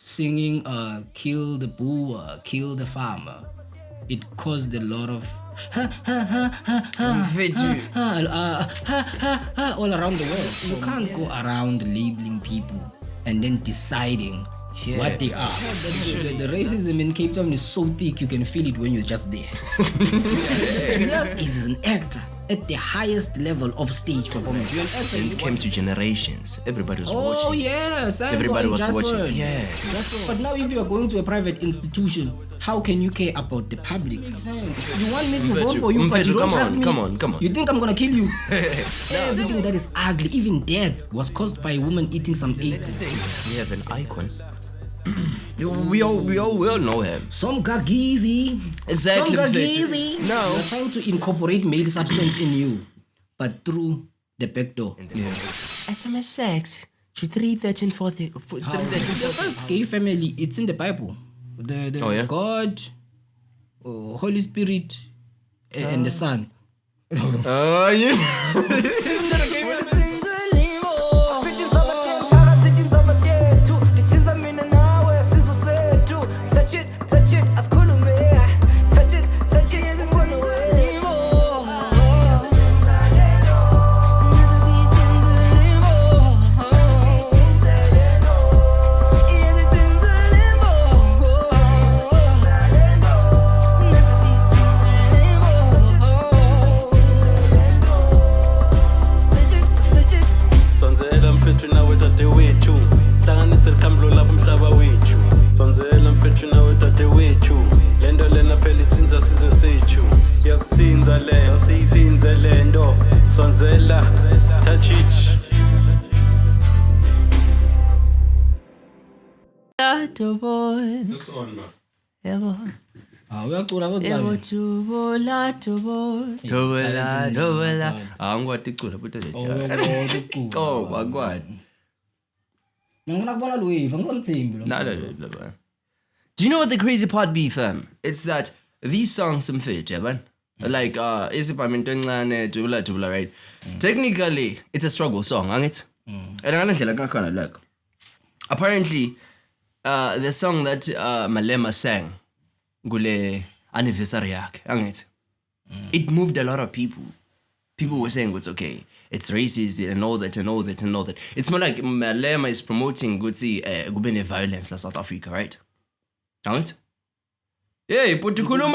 singing kill the boer, kill the farmer, it caused a lot of all around the world. You can't go around labeling people and then deciding what they are. The racism in Cape Town is so thick you can feel it when you're just there. Julius is an actor at the highest level of stage performance. It came to generations. Everybody was watching. Oh yes, Everybody was watching. Yeah. But now if you are going to a private institution, how can you care about the public? You want me to vote for you, but you don't trust me? Come on. You think I'm gonna kill you? Everything that is ugly, even death, was caused by a woman eating some eggs. We have an icon. we all know him. Some gagizi. Exactly. Some gagizi. No. They're trying to incorporate male substance in you, but through the back door. SMS sex to 313 The first gay family, it's in the Bible. The God, Holy Spirit, and the Son. Oh yeah. Do you know what the crazy part be, fam? It's that these songs some fit, yeah, man. Like right? Technically, it's a struggle song, ain't it? And like apparently, the song that Malema sang, Gule anniversary yak, it moved a lot of people. People were saying it's okay, it's racist and all that. It's more like Malema is promoting violence in South Africa, right? Don't? Yeah, but you couldn't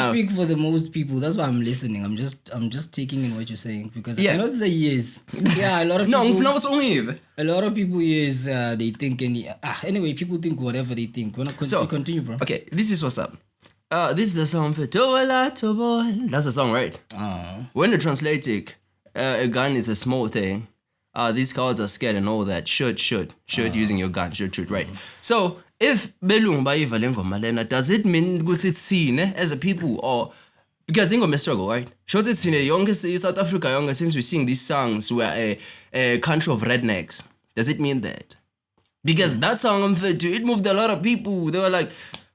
speak for the most people. That's why I'm listening. I'm just taking in what you're saying because I cannot say yes. Yeah, a lot of people. A lot of people yes, they think anyway. People think whatever they think. Continue, bro. Okay, this is what's up. This is the song for Tobola. That's the song, right? When you translate it, a gun is a small thing. These cowards are scared and all that. Shoot using your gun. Shoot, right? So if belung baiva lengoma, does it mean it's seen as a people or because ingoma a struggle, right? Shows it's in the youngest South Africa, since we sing these songs, we're a country of rednecks. Does it mean that? Because that song it moved a lot of people. They were like,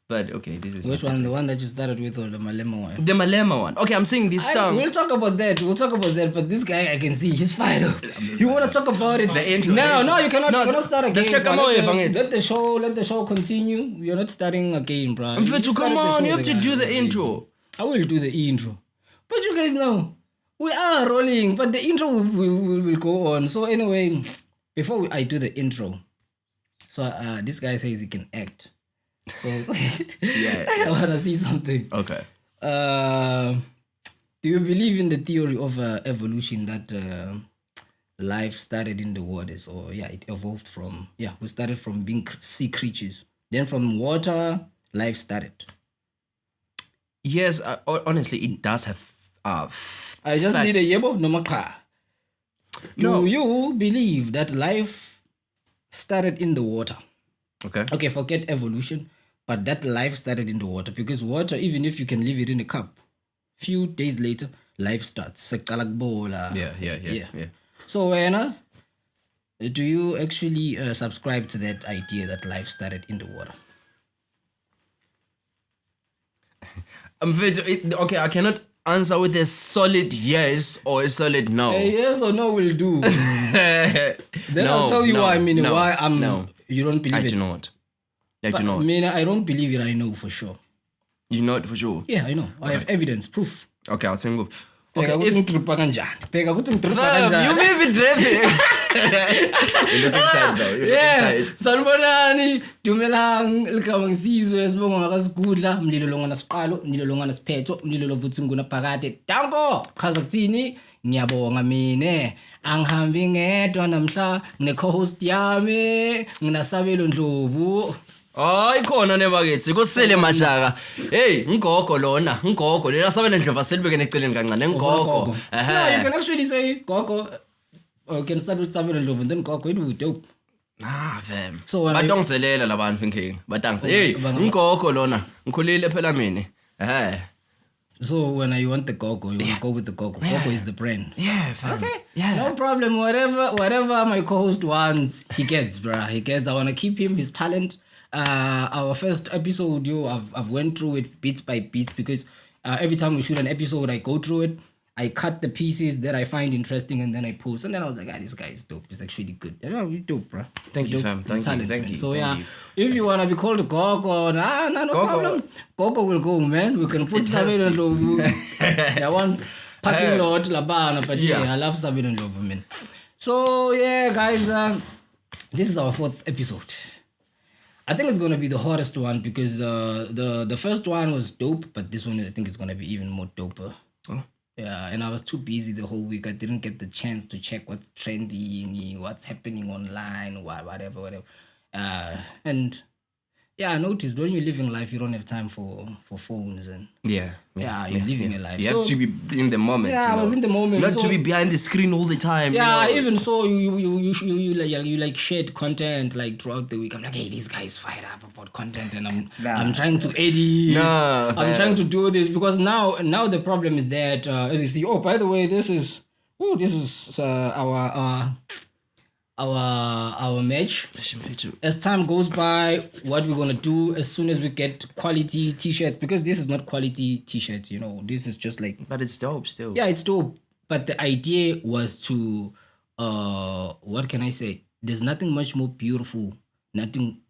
but okay, this is which one? The one that you started with or the Malema one? The Malema one. Okay, I'm saying this song. We'll talk about that. But this guy I can see he's fired up. You want to talk about it? The intro. No, you cannot. You cannot start again. Let the show continue. You're not starting again, bro. Come on, you have to do the intro. I will do the intro. But you guys know we are rolling, but the intro will go on. So anyway, before I do the intro, so this guy says he can act. So I wanna see something. Okay. Do you believe in the theory of evolution that life started in the waters, or it evolved from we started from being sea creatures, then from water life started? Yes, honestly, it does have. I just need a yebo no makha. Do you believe that life started in the water? Okay, forget evolution, but that life started in the water because water, even if you can leave it in a cup, few days later, life starts. Yeah. So, Anna, do you actually subscribe to that idea that life started in the water? Okay, I cannot answer with a solid yes or a solid no. A yes or no will do. Then I'll tell you why. Why I'm. No. You don't believe it. I do not. I do not. I don't believe it. I know for sure. You know it for sure? Yeah, I know. I have evidence, proof. Okay, I'll tell you. Okay, you may be driving. You're looking tight though. You're looking tight. Sanibonani, dumelang, likawang sizwe sibonga ngakasigudla, mlilo longana siqalo, mlilo longana siphetho, mlilo lovuthi nguna phakade. Danko, chaza kuthini? Ngiyabonga mine. Angihambi ngedwa namhla, ngine-co-host yami, nginasabelo Ndlovu. Ikhona nebakithi kusile mashaka. Hey, ngogo lona, ngogo. Lela sabele Ndlovu aselibeke eceleni kancane, ngogo. Yeah, you can actually say gogo. You can start with sabelo Ndlovu and then gogo, it would dope. Fam. So badongizelela labantu inkingi. Badangise. Hey, ngogo lona. Ngikhulile phela mina. So when you want the gogo, you want to go with the gogo. Gogo is the brand. Yeah, fam. Okay. Yeah. No problem. Whatever my co-host wants, he gets, bruh. He gets. I want to keep him, his talent. Our first episode, I've went through it bit by bit because every time we shoot an episode, I go through it. I cut the pieces that I find interesting and then I post. And then I was like, this guy is dope. He's actually good. Yeah, you're dope, bro. Thank you, fam. Thank you. So if you want to be called Gogo, no problem. Gogo will go, man. We can put Sabelo Ndlovu. I want parking lot, Labana, but I love Sabelo Ndlovu, man. So guys, this is our 4th episode. I think it's going to be the hardest one because the first one was dope, but this one I think is going to be even more doper. Oh. Yeah, and I was too busy the whole week. I didn't get the chance to check what's trending, what's happening online, whatever. And I noticed when you're living life, you don't have time for phones and you're living your life. You have to be in the moment. Yeah, I was in the moment. Not to be behind the screen all the time. Yeah, even so, you like shared content like throughout the week. I'm like, hey, this guy is fired up about content, and I'm trying to edit. I'm trying to do this because now the problem is that as you see, by the way, this is our match. As time goes by, what we're gonna do as soon as we get quality t-shirts, because this is not quality t-shirts, this is just like. But it's dope still. Yeah, it's dope. But the idea was to, what can I say? There's nothing much more beautiful, nothing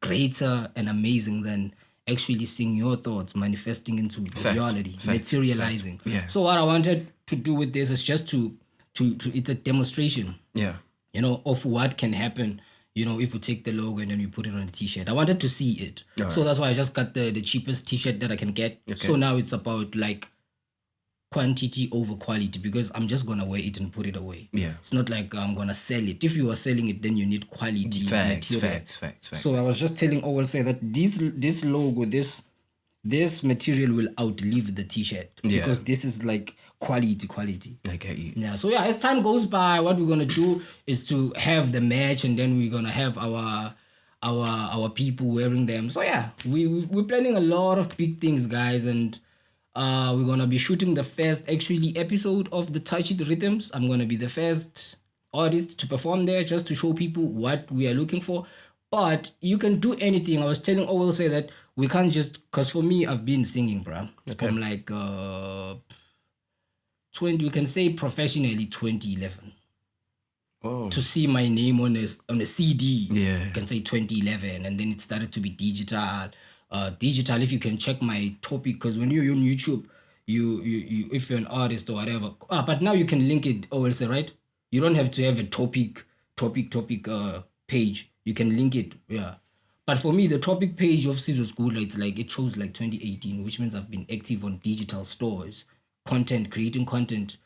greater and amazing than actually seeing your thoughts manifesting into reality, materializing. Yeah. So what I wanted to do with this is just to it's a demonstration. Yeah. Of what can happen, if we take the logo and then we put it on a t-shirt. I wanted to see it. Right. So that's why I just got the cheapest t-shirt that I can get. Okay. So now it's about like quantity over quality because I'm just going to wear it and put it away. Yeah. It's not like I'm going to sell it. If you are selling it, then you need quality material. Facts. So I was just telling say that this logo, this material will outlive the t-shirt because this is like quality. I get you. Yeah. So as time goes by, what we're gonna do is to have the match, and then we're gonna have our people wearing them. So we're planning a lot of big things, guys, and we're gonna be shooting the first episode of the Touch It Rhythms. I'm gonna be the first artist to perform there, just to show people what we are looking for. But you can do anything. I was telling Owl say that we can't just, because for me, I've been singing, bruh. From like 20, we can say professionally 2011. Oh. To see my name on a CD, you can say 2011, and then it started to be digital. Digital, if you can check my topic, because when you're on YouTube, you if you're an artist or whatever, but now you can link it. Also, right? You don't have to have a topic page. You can link it, But for me, the topic page of Sizwe School, it shows like 2018, which means I've been active on digital stores. Creating content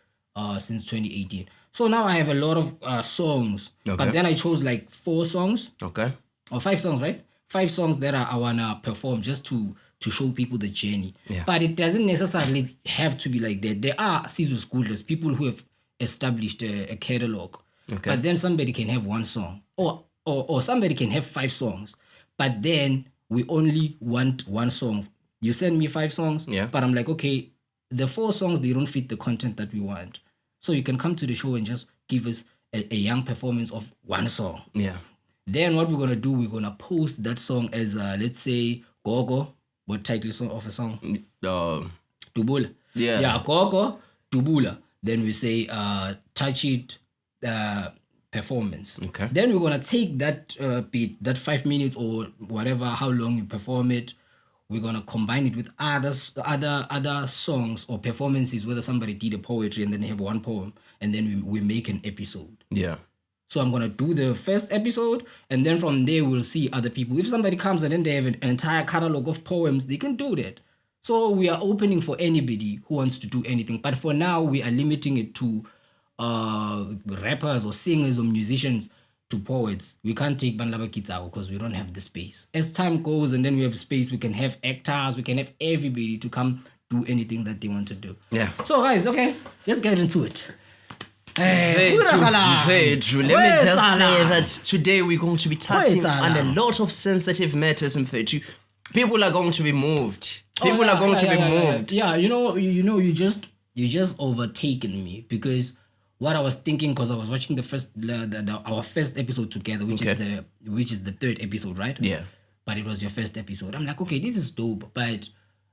since 2018. So now I have a lot of songs, but then I chose like 4 songs. Okay. Or 5 songs, right? 5 songs that I wanna perform just to show people the journey. Yeah. But it doesn't necessarily have to be like that. There are Sizwe Schoolers, people who have established a catalog. Okay. But then somebody can have 1 song. Or somebody can have 5 songs. But then we only want 1 song. You send me 5 songs, but I'm like, okay, the 4 songs, they don't fit the content that we want. So you can come to the show and just give us a young performance of 1 song. Yeah. Then what we're going to do, we're going to post that song as, let's say, Gogo. What title of a song? Dubula. Yeah, Gogo, Dubula. Then we say touch it performance. Okay. Then we're gonna take that beat, that 5 minutes or whatever, how long you perform it. We're gonna combine it with other songs or performances, whether somebody did a poetry and then they have one poem, and then we make an episode. Yeah. So I'm gonna do the first episode, and then from there we'll see other people. If somebody comes and then they have an entire catalog of poems, they can do that. So we are opening for anybody who wants to do anything. But for now, we are limiting it to rappers or singers or musicians to poets. We can't take Banlaba Kitsago because we don't have the space. As time goes and then we have space, we can have actors, we can have everybody to come do anything that they want to do. Yeah. So guys, okay, let's get into it. Very true. Let me just say that today we're going to be touching on a lot of sensitive matters. In fact, people are going to be moved. People are going to be moved. Yeah, you just overtaken me, because what I was thinking, because I was watching our first episode together, which is the third episode, right? Yeah. But it was your first episode. I'm like, okay, this is dope. But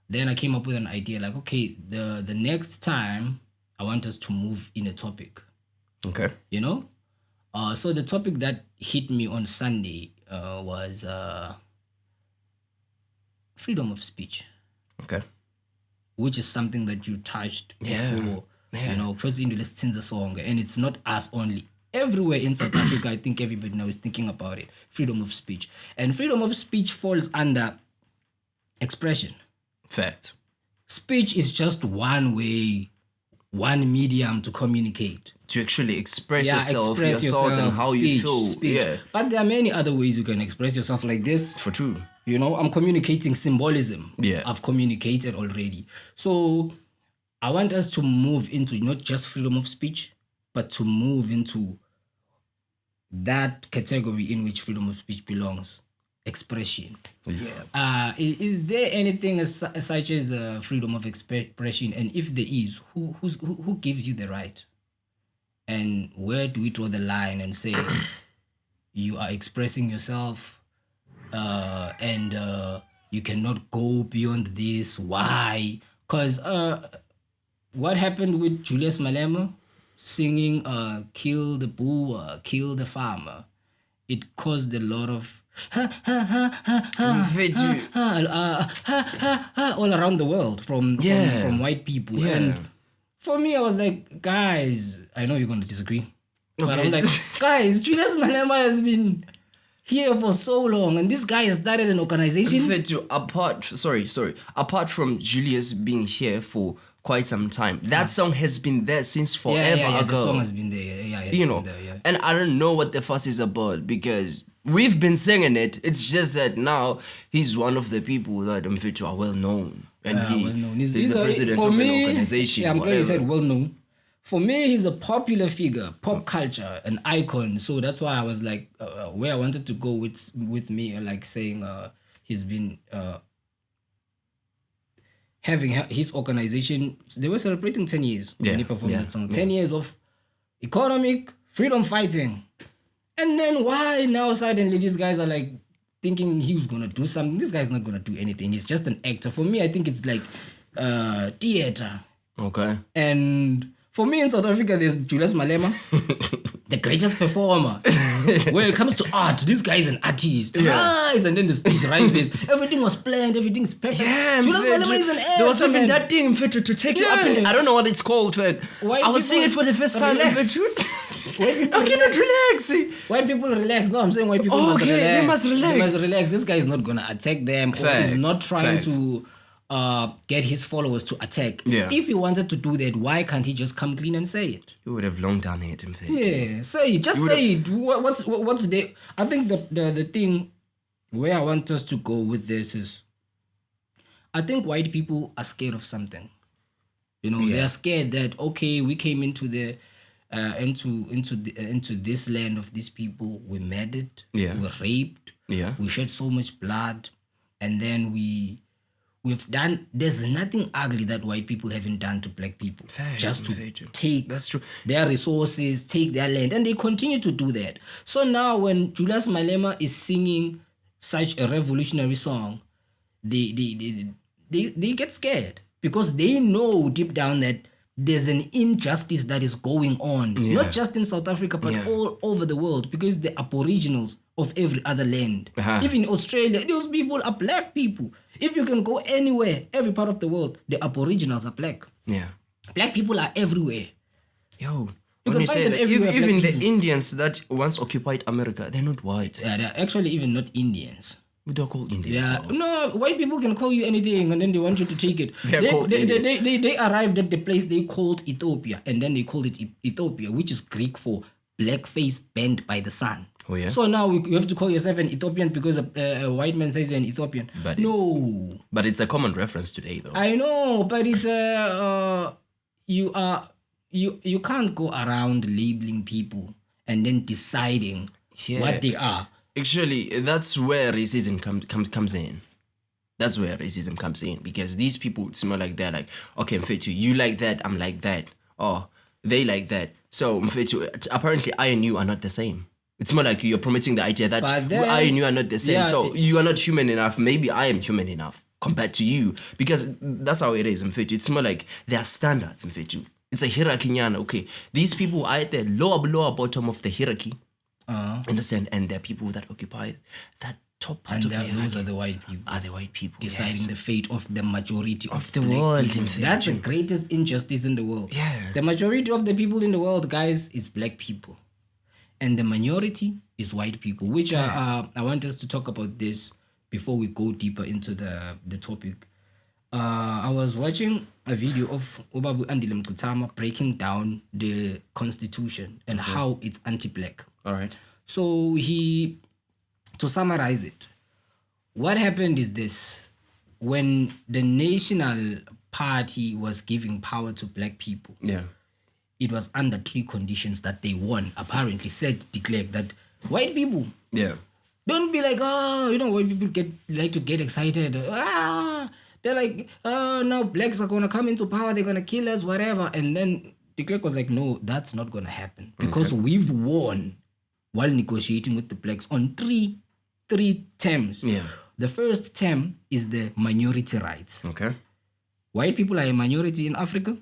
then I came up with an idea, like, okay, the next time I want us to move in a topic. Okay. So the topic that hit me on Sunday was freedom of speech. Okay. Which is something that you touched before. Shots into the song, and it's not us only. Everywhere in South Africa, I think everybody now is thinking about it. Freedom of speech. And freedom of speech falls under expression. Fact. Speech is just one way, one medium to communicate. To actually express yourself, your thoughts and how you feel. Speech. Yeah. But there are many other ways you can express yourself like this. For true. I'm communicating symbolism. Yeah. I've communicated already. So I want us to move into not just freedom of speech, but to move into that category in which freedom of speech belongs. Expression. Yeah. Is there anything such as freedom of expression? And if there is, who gives you the right? And where do we draw the line and say you are expressing yourself and you cannot go beyond this? Why? Because what happened with Julius Malema singing kill the boer, kill the farmer, it caused a lot of all around the world from white people. Yeah. And for me, I was like, guys, I know you're going to disagree. But I'm like, guys, Julius Malema has been here for so long, and this guy has started an organization. Apart from Julius being here for quite some time, that song has been there since forever ago. The song has been there. And I don't know what the fuss is about, because we've been singing it. It's just that now he's one of the people that are well known. And he's the president of an organization. Yeah, I'm glad you said well known. For me, he's a popular figure, pop culture, an icon. So that's why I was like, where I wanted to go with me, like saying he's been having his organization. They were celebrating 10 years when he performed that song. 10 years of economic freedom fighting. And then why now suddenly these guys are like thinking he was going to do something? This guy's not going to do anything. He's just an actor. For me, I think it's like theater. Okay. And for me in South Africa, there's Julius Malema, the greatest performer. When it comes to art, this guy is an artist. Rise, and then the stage rises. Everything was planned. Everything's perfect. Yeah, Julius Malema is an actor. There was even that thing to take you up in. I don't know what it's called. I was seeing it for the first time. I cannot relax. White people relax. No, I'm saying white people must relax. They must relax. They must relax. This guy is not gonna attack them. Or he's not trying to get his followers to attack. Yeah. If he wanted to do that, why can't he just come clean and say it? You would have long done it, in fact. Yeah, say it. Just say it. What's the? I think the thing where I want us to go with this is, I think white people are scared of something. They are scared that we came into the into this land of these people. We murdered. Yeah. We raped. Yeah. We shed so much blood, and then we've done. There's nothing ugly that white people haven't done to black people. Just to take their resources, take their land, and they continue to do that. So now, when Julius Malema is singing such a revolutionary song, they get scared. because they know deep down that there's an injustice that is going on, not just in South Africa, but all over the world, because the aboriginals of every other land, even in Australia, those people are black people. If you can go anywhere, every part of the world, the aboriginals are black. Yeah. Black people are everywhere. Yo, you when can you find say them that, everywhere. even the Indians that once occupied America, they're not white. Yeah, they're actually even not Indians. They're called Indians. Yeah, no, white people can call you anything and then they want you to take it. They arrived at the place they called Ethiopia, and then they called it Ethiopia, which is Greek for black face bent by the sun. Oh, yeah? So now you have to call yourself an Ethiopian because a white man says you're an Ethiopian. No. But it's a common reference today, though. I know, but it's you can't go around labeling people and then deciding what they are. Actually, that's where racism comes in. That's where racism comes in, because these people, it's more like they're like, okay, Mfethu, you like that, I'm like that. Oh, they like that. So, Mfethu, apparently I and you are not the same. It's more like you're promoting the idea that I and you are not the same. So, you are not human enough. Maybe I am human enough compared to you. Because that's how it is, Mfethu. It's more like there are standards, Mfethu. It's a hierarchy. Okay, these people are at the lower bottom of the hierarchy. Understand? And there are people that occupy that top part of the hierarchy. Those are the white people. Are the white people deciding the fate of the majority of the world. That's the greatest injustice in the world. Yeah. The majority of the people in the world, guys, is black people, and the minority is white people. Which I want us to talk about this before we go deeper into the topic. I was watching a video of Obabu Andile Mkutama breaking down the Constitution and how it's anti-black. All right. So to summarize it, what happened is this: when the National Party was giving power to black people, it was under 3 conditions that they won. Apparently, declared that white people, don't be like, white people like to get excited. They're like, now blacks are gonna come into power, they're gonna kill us, whatever. And then de Klerk was like, no, that's not gonna happen, because we've won while negotiating with the blacks on three terms. The first term is the minority rights. Okay. White people are a minority in Africa,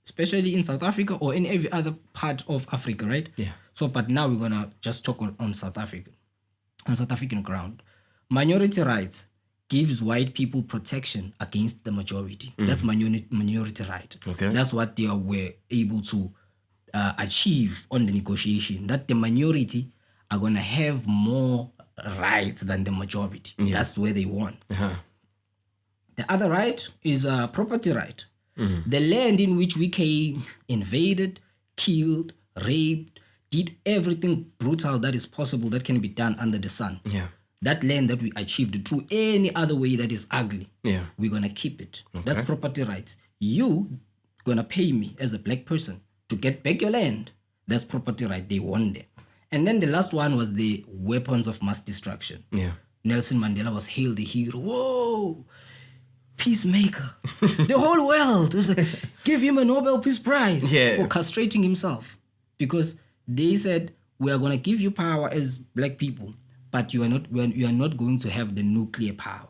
especially in South Africa or in every other part of Africa, right? Yeah. So, but now we're gonna just talk on South Africa, on South African ground. Minority rights gives white people protection against the majority. That's minority right. Okay. That's what they were able to achieve on the negotiation, that the minority are going to have more rights than the majority. That's where they won. The other right is property right. The land in which we came, invaded, killed, raped, did everything brutal that is possible that can be done under the sun. That land that we achieved through any other way that is ugly, we're going to keep it. That's property rights. You going to pay me as a black person to get back your land. That's property right. They won there. And then the last one was the weapons of mass destruction. Nelson Mandela was hailed the hero. Whoa, peacemaker. The whole world was like, give him a Nobel Peace Prize for castrating himself. Because they said, we are going to give you power as black people, but you are not going to have the nuclear power.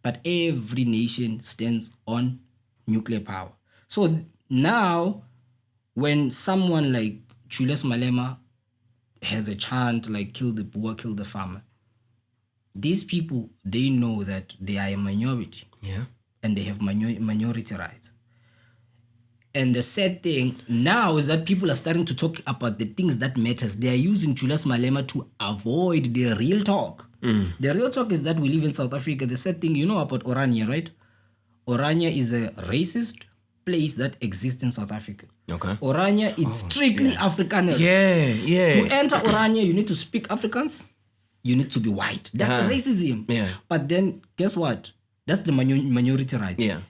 But every nation stands on nuclear power. So now, when someone like Julius Malema has a chant like kill the Boer, kill the farmer, these people, they know that they are a minority. And they have minority rights. And the sad thing now is that people are starting to talk about the things that matters. They are using Julius Malema to avoid the real talk. The real talk is that we live in South Africa. The sad thing, you know about Orania, right? Orania is a racist place that exists in South Africa. Orania is strictly Afrikaner. To enter Orania, you need to speak Afrikaans. You need to be white. That's racism. But then, guess what? That's the minority right.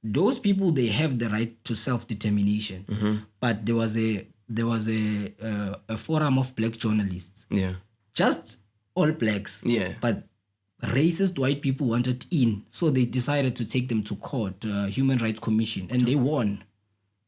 Those people, they have the right to self-determination. But there was a forum of black journalists. Just all blacks. But racist white people wanted in. So they decided to take them to court, Human Rights Commission, and they won.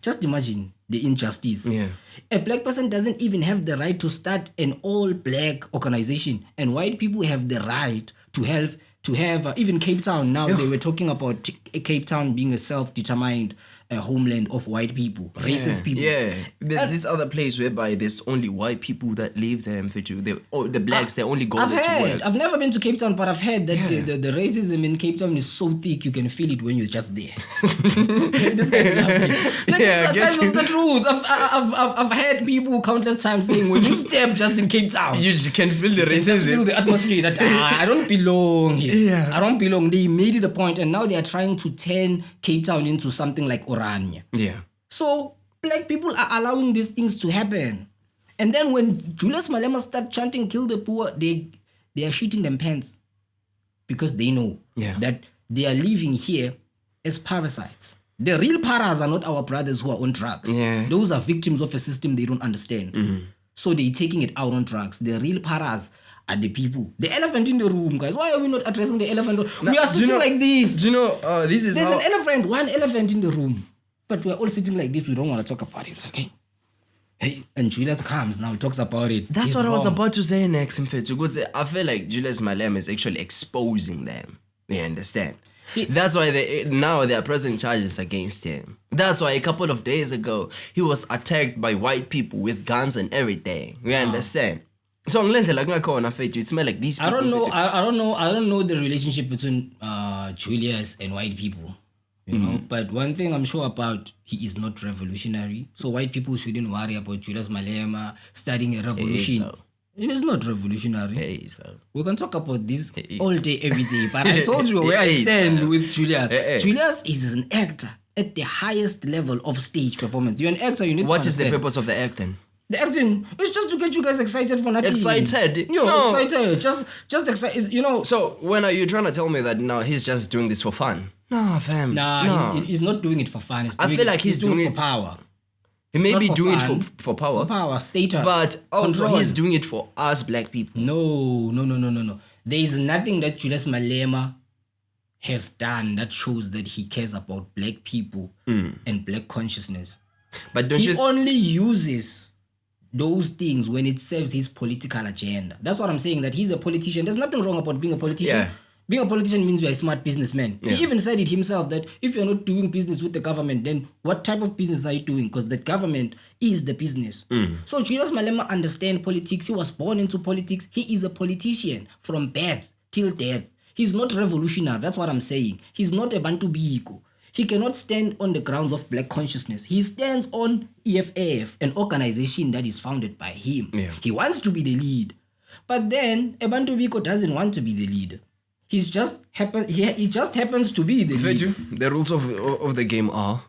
Just imagine the injustice. A black person doesn't even have the right to start an all-black organization, and white people have the right to have to have even Cape Town. Now they were talking about Cape Town being a self-determined homeland of white people, racist people. Yeah, there's this other place whereby there's only white people that live there. The blacks, they only go there to work. I've never been to Cape Town, but I've heard that the racism in Cape Town is so thick you can feel it when you're just there. This guy's laughing. That's the truth. I've heard people countless times saying when you step just in Cape Town, you just can feel the racism. Just feel the atmosphere that I don't belong here. Yeah. I don't belong. They made it a point, and now they are trying to turn Cape Town into something like Orania. Yeah. So black people are allowing these things to happen. And then when Julius Malema start chanting kill the poor, they are shitting them pants. Because they know that they are living here as parasites. The real paras are not our brothers who are on drugs. Yeah. Those are victims of a system they don't understand. Mm-hmm. So they're taking it out on drugs. The real paras are the people. The elephant in the room, guys. Why are we not addressing the elephant? We are sitting like this. Do you know, there's one elephant in the room. But we're all sitting like this. We don't want to talk about it. Okay? Hey, and Julius comes now, talks about it. That's what I was about to say next. Because I feel like Julius Malema is actually exposing them. You understand? That's why they are pressing charges against him. That's why a couple of days ago he was attacked by white people with guns and everything. You understand? So it's more like these people. I don't know the relationship between Julius and white people. You know, but one thing I'm sure about, he is not revolutionary. So white people shouldn't worry about Julius Malema starting a revolution. It is not revolutionary. We can talk about this all day, every day. But I told you where I stand with Julius. Julius is an actor at the highest level of stage performance. You're an actor, you need to understand. What is the purpose of the acting? The acting is just to get you guys excited for nothing. Excited? No. Excited. Just excited, you know. So when are you trying to tell me that now he's just doing this for fun? No, fam. He's not doing it for fun. I feel like he's doing it for power. He may be doing it for power. For power, status. But also he's doing it for us black people. No. There is nothing that Julius Malema has done that shows that he cares about black people and black consciousness. But he only uses those things when it serves his political agenda. That's what I'm saying, that he's a politician. There's nothing wrong about being a politician. Yeah. Being a politician means you're a smart businessman. Yeah. He even said it himself that if you're not doing business with the government, then what type of business are you doing? Because the government is the business. So Julius Malema understands politics. He was born into politics. He is a politician from birth till death. He's not revolutionary. That's what I'm saying. He's not a Bantu Biko. He cannot stand on the grounds of black consciousness. He stands on EFF, an organization that is founded by him. Yeah. He wants to be the lead. But then Bantu Biko doesn't want to be the leader. He just happens to be the leader. The rules of the game are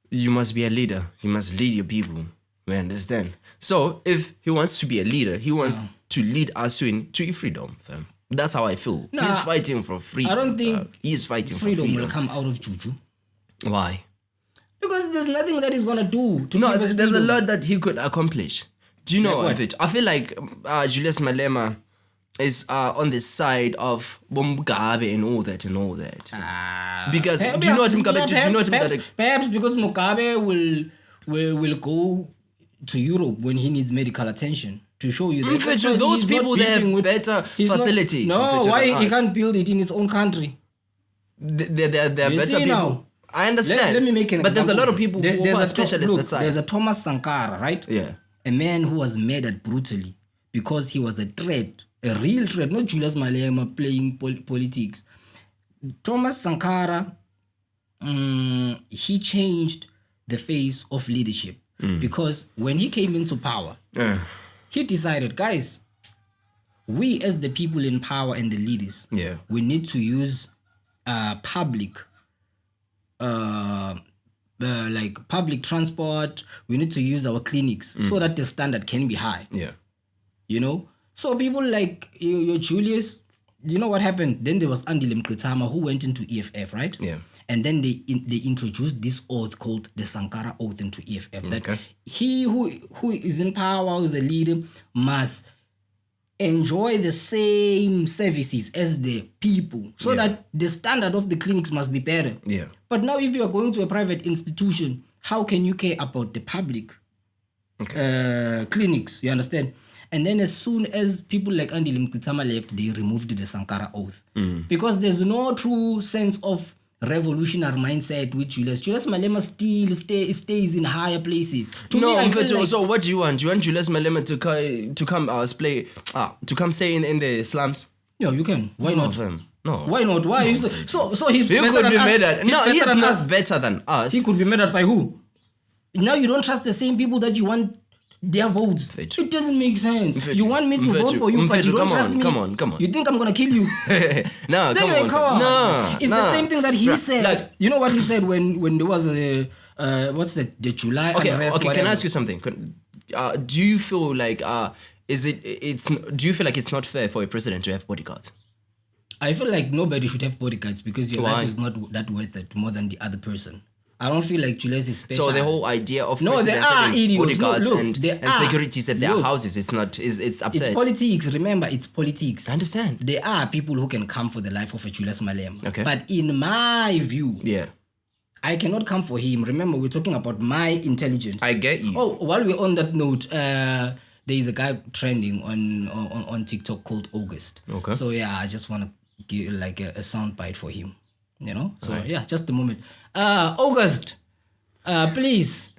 you must be a leader. You must lead your people. We understand. So if he wants to be a leader, he wants to lead us to freedom, fam. That's how I feel. He's fighting for freedom. I don't think he's fighting freedom for freedom. Will come out of Juju. Why? Because there's nothing that he's gonna do to give us there's freedom. A lot that he could accomplish. Do you know what? I feel like Julius Malema is on the side of Mugabe and all that. Because do you know what Mugabe? Perhaps because Mugabe will go to Europe when he needs medical attention to show you that those people they have better facilities. Why he can't build it in his own country? They're better people. Now, I understand. Let me make an example. But there's a lot of people who are specialists that side. There's a Thomas Sankara, right? Yeah. A man who was murdered brutally because he was a threat. A real threat, not Julius Malema playing politics. Thomas Sankara, he changed the face of leadership because when he came into power, he decided, guys, we as the people in power and the leaders, we need to use public transport. We need to use our clinics so that the standard can be high. Yeah, you know. So people like your Julius, you know what happened? Then there was Andile Mqitama who went into EFF, right? Yeah. And then they introduced this oath called the Sankara Oath into EFF. That he who is in power, who is a leader, must enjoy the same services as the people. So that the standard of the clinics must be better. Yeah. But now if you are going to a private institution, how can you care about the public clinics? You understand? And then as soon as people like Andile Mkitama left, they removed the Sankara oath. Because there's no true sense of revolutionary mindset with Julius. Julius Malema still stays in higher places. So what do you want? Do you want Julius Malema to come stay in the slums? Yeah, you can. Why not? No. Why not? Why? No. So he's he better could than be us. mad at. He's No, better he's than not us. better than us. He could be mad at by who? Now you don't trust the same people that you want their votes. Mfethu. It doesn't make sense. You want me to vote for you, but you don't trust me. Come on. You think I'm gonna kill you? No, come on. No. It's the same thing that he said. Like, you know what he said when there was a the July unrest? Okay. Can I ask you something? Do you feel like do you feel like it's not fair for a president to have bodyguards? I feel like nobody should have bodyguards because your life is not that worth it more than the other person. I don't feel like Julius is special. So the whole idea of presidents having bodyguards and securities at their houses, it's upset. It's politics. Remember, it's politics. I understand. There are people who can come for the life of a Julius Malema. Okay. But in my view, I cannot come for him. Remember, we're talking about my intelligence. I get you. Oh, while we're on that note, there is a guy trending on TikTok called August. Okay. So yeah, I just want to give like a sound bite for him. You know? So yeah, just a moment. August, please.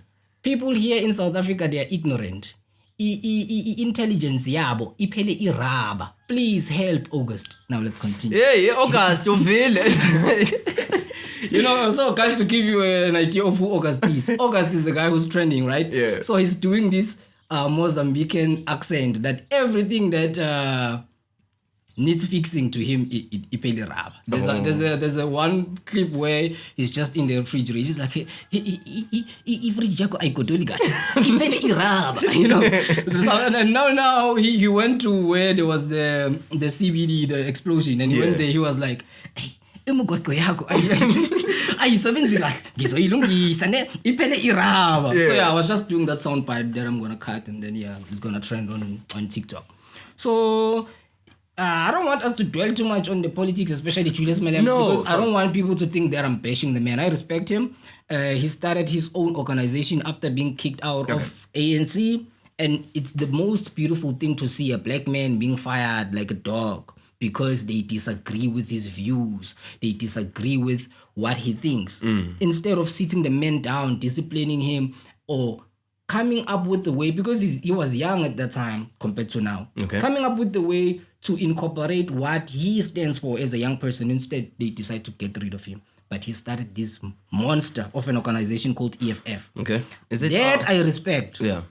People here in South Africa, they are ignorant. Intelligence yabo iphele iraba. Please help August. Now let's continue. Yeah, August, you feel it. You know, so guys, to give you an idea of who August is. August is the guy who's trending, right? Yeah. So he's doing this Mozambican accent that everything that needs fixing to him ipele raba. There's a one clip where he's just in the refrigerator. He's like, fridge yako ayikotoli kahle. Ipele iraba. You know. So, and now he went to where there was the CBD, the explosion, and he went there. He was like, hey, imugwaqo yakho ayisebenzi kahle ngizoyilungisa ne iphele iraba. So yeah, I was just doing that sound bite that I'm gonna cut, and then it's gonna trend on TikTok. So I don't want us to dwell too much on the politics, especially Julius Malema, because I don't want people to think that I'm bashing the man. I respect him. He started his own organization after being kicked out of ANC, and it's the most beautiful thing to see a black man being fired like a dog because they disagree with his views. They disagree with what he thinks. Instead of sitting the man down, disciplining him, or coming up with the way, because he was young at that time compared to now, coming up with the way to incorporate what he stands for as a young person. Instead, they decide to get rid of him. But he started this monster of an organization called EFF. Okay. Is it that I respect. Yeah.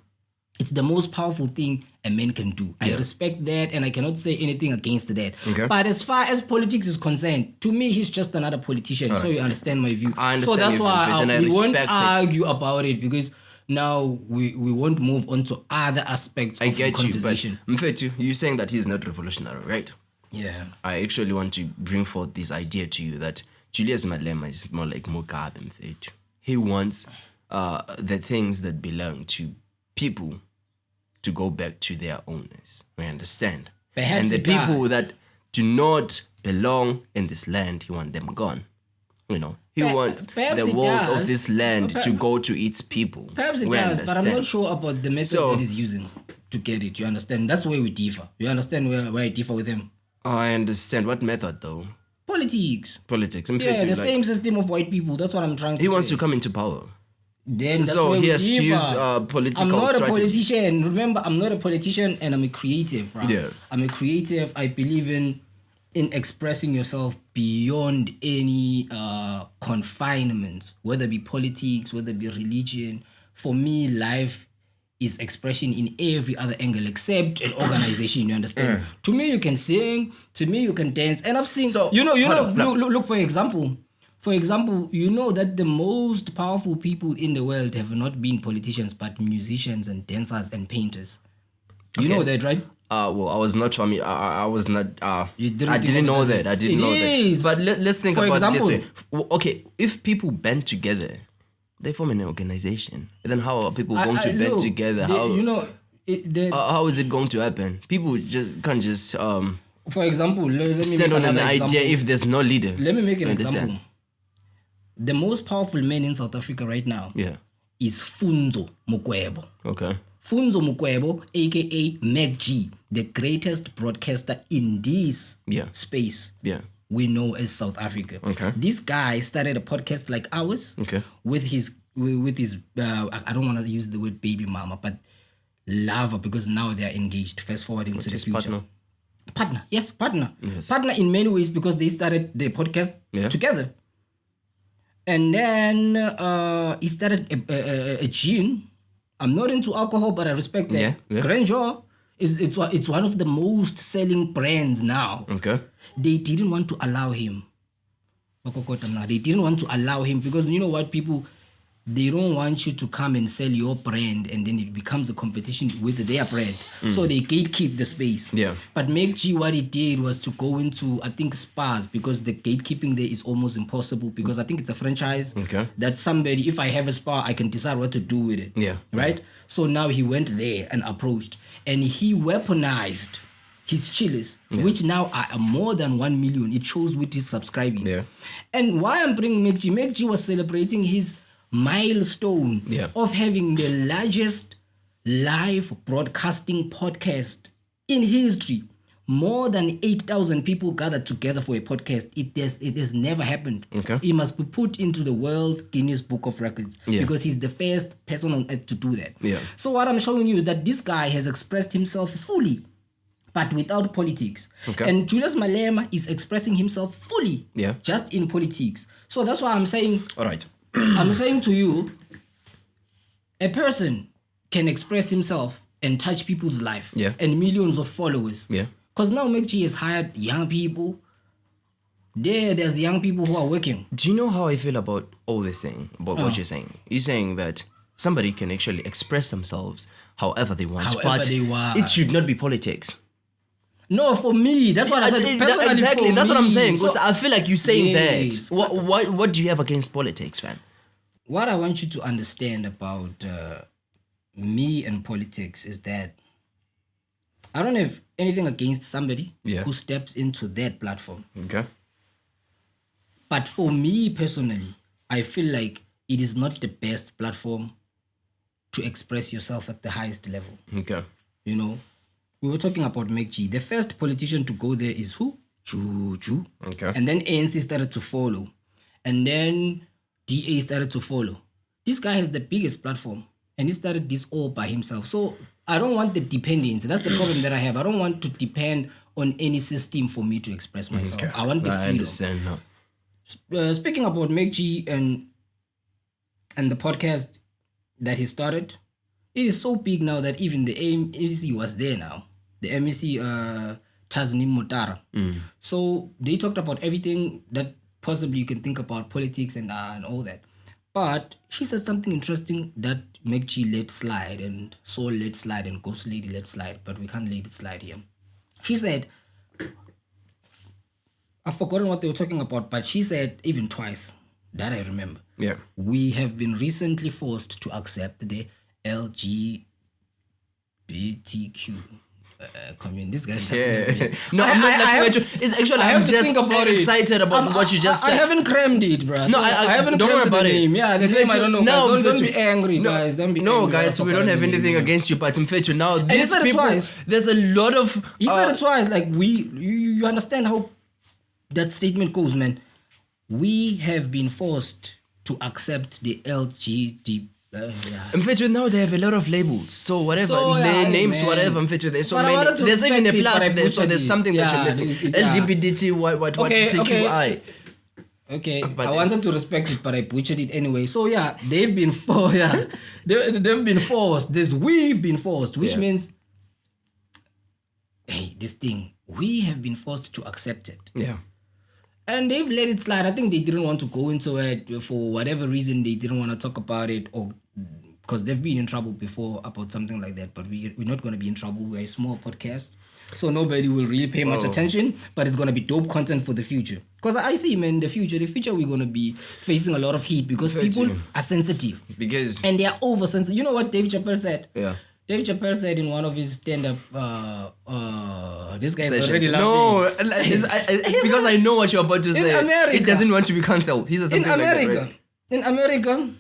It's the most powerful thing a man can do. I respect that, and I cannot say anything against that. Okay. But as far as politics is concerned, to me, he's just another politician. Right. So you understand my view. I understand. So that's why we won't argue about it, because now we won't move on to other aspects of the conversation. I get you, but you're saying that he's not revolutionary, right? Yeah. I actually want to bring forth this idea to you that Julius Malema is more like Mugabe, mfethu. He wants the things that belong to people to go back to their owners. We understand. Perhaps and the people that do not belong in this land, he wants them gone. You know, he wants the wealth of this land to go to its people. Perhaps it does, but I'm not sure about the method that he's using to get it. You understand? That's where we differ. You understand where I differ with him? I understand. What method, though? Politics. Yeah, the same system of white people. That's what I'm trying to say. He wants to come into power. Then that's so where he has to use political I'm not strategy. a politician. Remember, I'm not a politician, and I'm a creative, bro. Yeah. I'm a creative. I believe in expressing yourself beyond any confinement, whether it be politics, whether it be religion. For me, life is expression in every other angle except an organization. You understand? To me, you can sing. To me, you can dance. And I've seen. So look for example. For example, you know that the most powerful people in the world have not been politicians, but musicians and dancers and painters. You know that, right? Well, I was not familiar. I was not. I didn't know that. I didn't know that. But let's think about it this way. Okay, if people band together, they form an organization. Then how are people going to band together? How is it going to happen? People just can't just for example, let me stand on an idea if there's no leader. Let me make an example. The most powerful man in South Africa right now is Funzo Mokwebo. Okay. Funzo Mukwebo, aka Mac G, the greatest broadcaster in this space we know as South Africa. Okay. This guy started a podcast like ours with his I don't want to use the word baby mama, but lover, because now they are engaged. Fast forward into the future. Partner. Yes. Partner in many ways, because they started the podcast together. And then he started a gin. I'm not into alcohol, but I respect that. Grandeur it's one of the most selling brands now. Okay. They didn't want to allow him. They didn't want to allow him because you know what, people, they don't want you to come and sell your brand and then it becomes a competition with their brand. So they gatekeep the space. Yeah. But Meg G, what he did was to go into, I think, spas, because the gatekeeping there is almost impossible, because I think it's a franchise that somebody, if I have a spa, I can decide what to do with it. Yeah. Right? So now he went there and approached and he weaponized his chillers, which now are more than 1 million. It shows with his subscribing. Yeah. And why I'm bringing Meg G was celebrating his milestone of having the largest live broadcasting podcast in history. More than 8,000 people gathered together for a podcast. It has never happened. Okay. It must be put into the World Guinness Book of Records because he's the first person on earth to do that. Yeah. So what I'm showing you is that this guy has expressed himself fully, but without politics. Okay. And Julius Malema is expressing himself fully, just in politics. So that's why I'm saying, all right, I'm saying to you, a person can express himself and touch people's life and millions of followers. Yeah. Because now McG has hired young people. There's young people who are working. Do you know how I feel about all this thing, about what you're saying? You're saying that somebody can actually express themselves however they want, but it should not be politics. No, for me, that's what I said. Exactly, that's what I'm saying. Because I feel like you're saying Yes. that. What do you have against politics, fam? What I want you to understand about me and politics is that I don't have anything against somebody who steps into that platform. Okay. But for me personally, I feel like it is not the best platform to express yourself at the highest level. Okay. You know, we were talking about McG. The first politician to go there is who? Juju. Okay. And then ANC started to follow. And then DA started to follow. This guy has the biggest platform. And he started this all by himself. So I don't want the dependence. That's the problem that I have. I don't want to depend on any system for me to express myself. I want the freedom. I understand now. Speaking about McG and the podcast that he started, it is so big now that even the MEC was there now. The MEC, Tazneem Motara. So they talked about everything that possibly you can think about, politics and all that. But she said something interesting that McG let slide, and Soul let slide, and Ghost Lady let slide, but we can't let it slide here. She said, I've forgotten what they were talking about, but she said even twice, that I remember. Yeah. We have been recently forced to accept the LGBTQ community. This guy's No, I'm not laughing at you. It's actually, I'm just excited about what you just said. I haven't crammed it, bro. No, I haven't don't worry about the it. Name. Yeah, the name I don't know. No, don't be angry, guys. Don't be angry. Guys, we don't have anything against you, but in fact, now these people, there's a lot of... He said it twice. Like, you understand how that statement goes, man. We have been forced to accept the LGBT. In fact, now they have a lot of labels. So whatever, names, man. Whatever. In fact, there's so many. There's even a plus there, so there's something that you're missing. LGBT, what TQI. Okay, I wanted to respect it, but I butchered it anyway. So yeah, they've been forced. Yeah, they've been forced. We've been forced, which means, hey, this thing, we have been forced to accept it. Yeah. And they've let it slide. I think they didn't want to go into it for whatever reason. They didn't want to talk about it, or because they've been in trouble before about something like that. But we're not going to be in trouble. We're a small podcast, so nobody will really pay much attention. But it's going to be dope content for the future. Because I see, man, the future we're going to be facing a lot of heat because people are sensitive. And they are oversensitive. You know what Dave Chappelle said? Yeah. Dave Chappelle said in one of his stand-up, this guy's already laughing. No, because I know what you're about to say. America, it doesn't want to be cancelled. He said something like that, right? In America,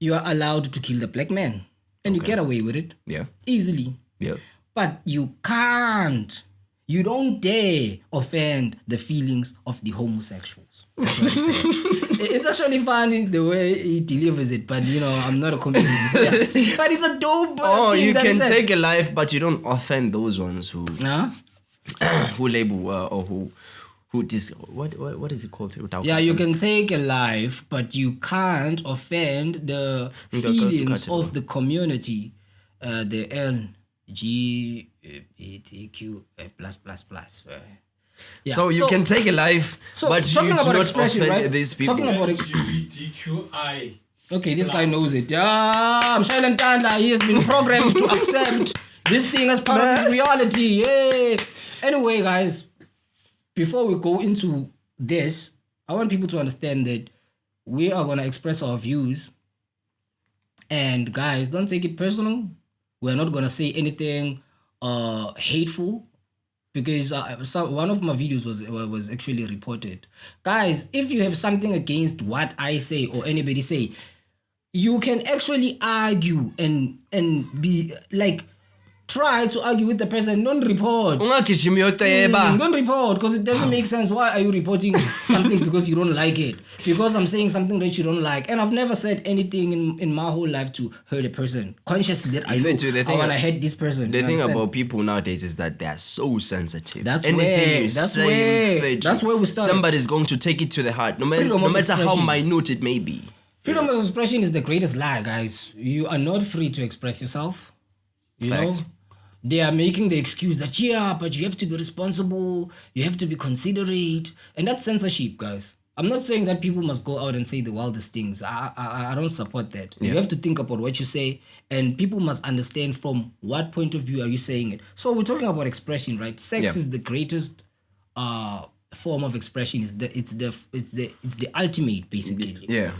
you are allowed to kill the black man. and you get away with it. Yeah. Easily. Yeah. But you can't. You don't dare offend the feelings of the homosexuals. That's what I said. It's actually funny the way he delivers it, but I'm not a comedian. Yeah. But it's a dope thing you that can he said. take a life, but you don't offend those ones who who label or who what is it called? Yeah, you can take a life, but you can't offend the feelings of the community, the LGBTQ plus. Yeah. So you can take a life, but you do not offend right? these people. Talking about LGBTQI. Okay, this guy knows it. Yeah, I'm Shailen Tandla. He has been programmed to accept this thing as part of his reality. Yay! Anyway, guys, before we go into this, I want people to understand that we are going to express our views. And guys, don't take it personal. We're not going to say anything hateful, because one of my videos was actually reported. Guys, if you have something against what I say or anybody say, you can actually argue and be like, try to argue with the person. Don't report. Don't report, because it doesn't make sense. Why are you reporting something because you don't like it? Because I'm saying something that you don't like. And I've never said anything in my whole life to hurt a person. Consciously that I know I want to hate this person. The thing about people nowadays is that they are so sensitive. That's where we start. Somebody's going to take it to the heart, no matter how minute it may be. Freedom of expression is the greatest lie, guys. You are not free to express yourself. You Facts. know? They are making the excuse that, but you have to be responsible, you have to be considerate. And that's censorship, guys. I'm not saying that people must go out and say the wildest things. I don't support that. Yeah. You have to think about what you say, and people must understand from what point of view are you saying it. So we're talking about expression, right? Sex is the greatest form of expression. It's the ultimate, basically. Yeah.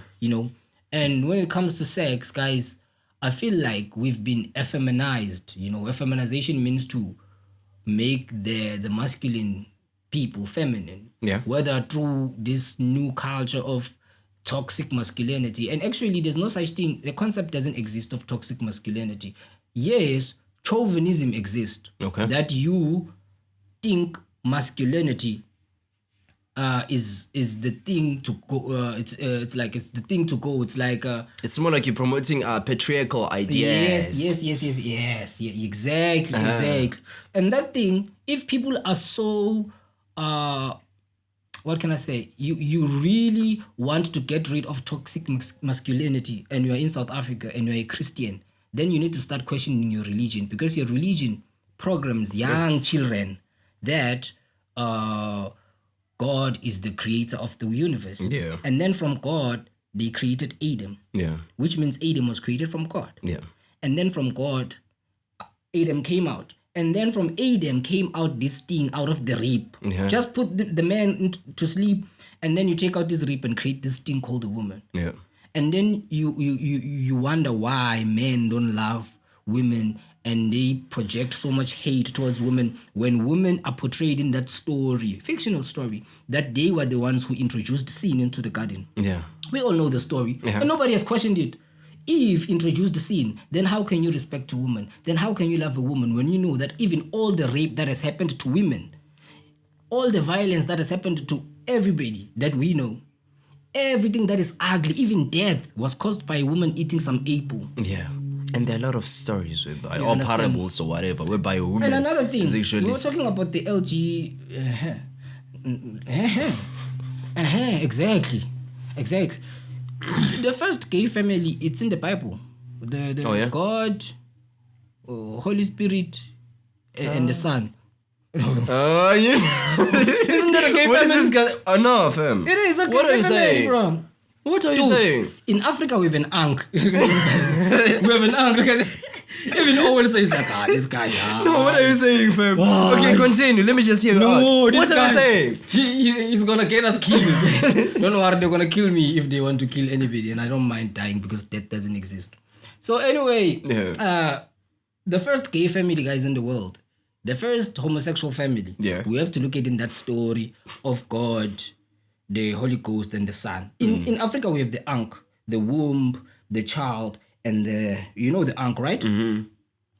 And when it comes to sex, guys, I feel like we've been effeminized. Effeminization means to make the masculine people feminine. Yeah. Whether through this new culture of toxic masculinity. And actually, there's no such thing. The concept doesn't exist of toxic masculinity. Yes, chauvinism exists. Okay. That you think masculinity is the thing to go. It's the thing to go. It's like it's more like you're promoting patriarchal ideas. Yes, exactly. And that thing, if people are so what can I say? You really want to get rid of toxic masculinity, and you're in South Africa and you're a Christian, then you need to start questioning your religion, because your religion programs young children that God is the creator of the universe. Yeah. And then from God, they created Adam. Yeah. Which means Adam was created from God. Yeah. And then from God, Adam came out. And then from Adam came out this thing out of the rib. Yeah. Just put the man to sleep, and then you take out this rib and create this thing called a woman. Yeah. And then you wonder why men don't love women, and they project so much hate towards women when women are portrayed in that story, fictional story, that they were the ones who introduced sin into the garden. Yeah. We all know the story, and nobody has questioned it. Eve introduced the sin, then how can you respect a woman? Then how can you love a woman when you know that even all the rape that has happened to women, all the violence that has happened to everybody that we know, everything that is ugly, even death, was caused by a woman eating some apple. Yeah. And there are a lot of stories whereby, or parables or whatever, whereby a woman. And another thing, actually we were talking about the LG. Exactly. The first gay family, it's in the Bible. The God, Holy Spirit, and the Son. Yeah. Isn't that a gay What family? is this guy? Oh no, fam. It is a gay What are you family, saying? bro. What are you saying? In Africa, we have an ankh. We have an ankh. Look at it. Even Owen says like, this guy. No, what are you saying, fam? Okay, continue. Let me just hear you out. What are you saying? He's gonna get us killed. Don't worry, they're gonna kill me if they want to kill anybody, and I don't mind dying because death doesn't exist. So anyway, the first gay family, guys, in the world, the first homosexual family. Yeah. We have to look at in that story of God, the Holy Ghost, and the Son. In Africa, we have the ankh, the womb, the child, and the uncle, right? Mm-hmm.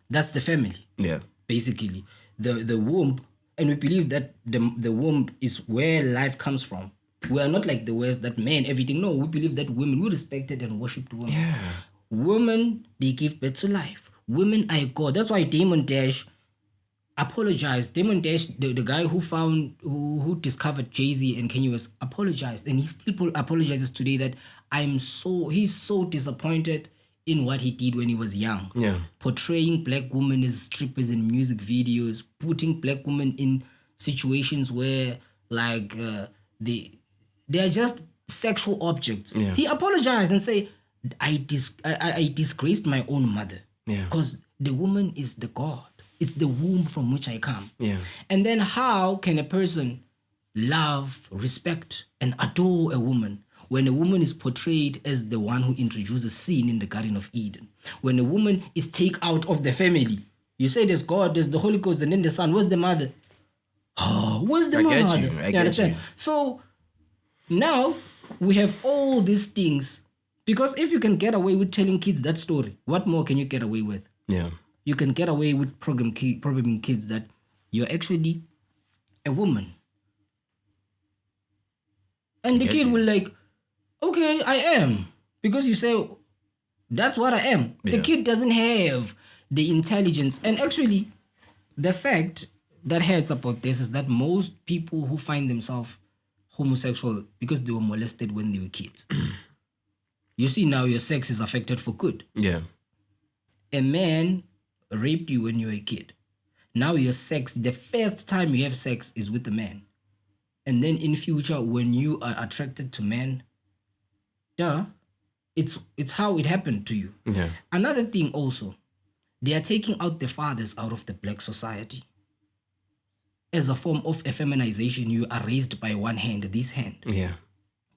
That's the family. Yeah. Basically, the womb, and we believe that the womb is where life comes from. We are not like the West that men everything. No, we believe that women, we respected and worshipped women. Yeah. Women, they give birth to life. Women are God. That's why Damon Dash apologized. Damon Dash, the guy who discovered Jay-Z and Kanye West, apologized, and he still apologizes today that he's so disappointed in what he did when he was young. Yeah. Portraying black women as strippers in music videos, putting black women in situations where like they are just sexual objects. Yeah. He apologized and say, I disgraced my own mother. Yeah. Because the woman is the God. It's the womb from which I come. Yeah. And then how can a person love, respect, and adore a woman when a woman is portrayed as the one who introduces sin in the Garden of Eden? When a woman is taken out of the family, you say there's God, there's the Holy Ghost, and then the Son. Where's the mother? Oh, where's the mother? I get understand? you. So now we have all these things, because if you can get away with telling kids that story, what more can you get away with? Yeah. You can get away with programming kids that you're actually a woman. And the kid will like, okay, I am. Because you say, that's what I am. Yeah. The kid doesn't have the intelligence. And actually, the fact that hurts about this is that most people who find themselves homosexual because they were molested when they were kids. You see now your sex is affected for good. Yeah. A man raped you when you were a kid. Now your sex, the first time you have sex is with a man. And then in future, when you are attracted to men, it's how it happened to you. Yeah. Another thing also, they are taking out the fathers out of the black society. As a form of effeminization, you are raised by one hand, this hand. Yeah.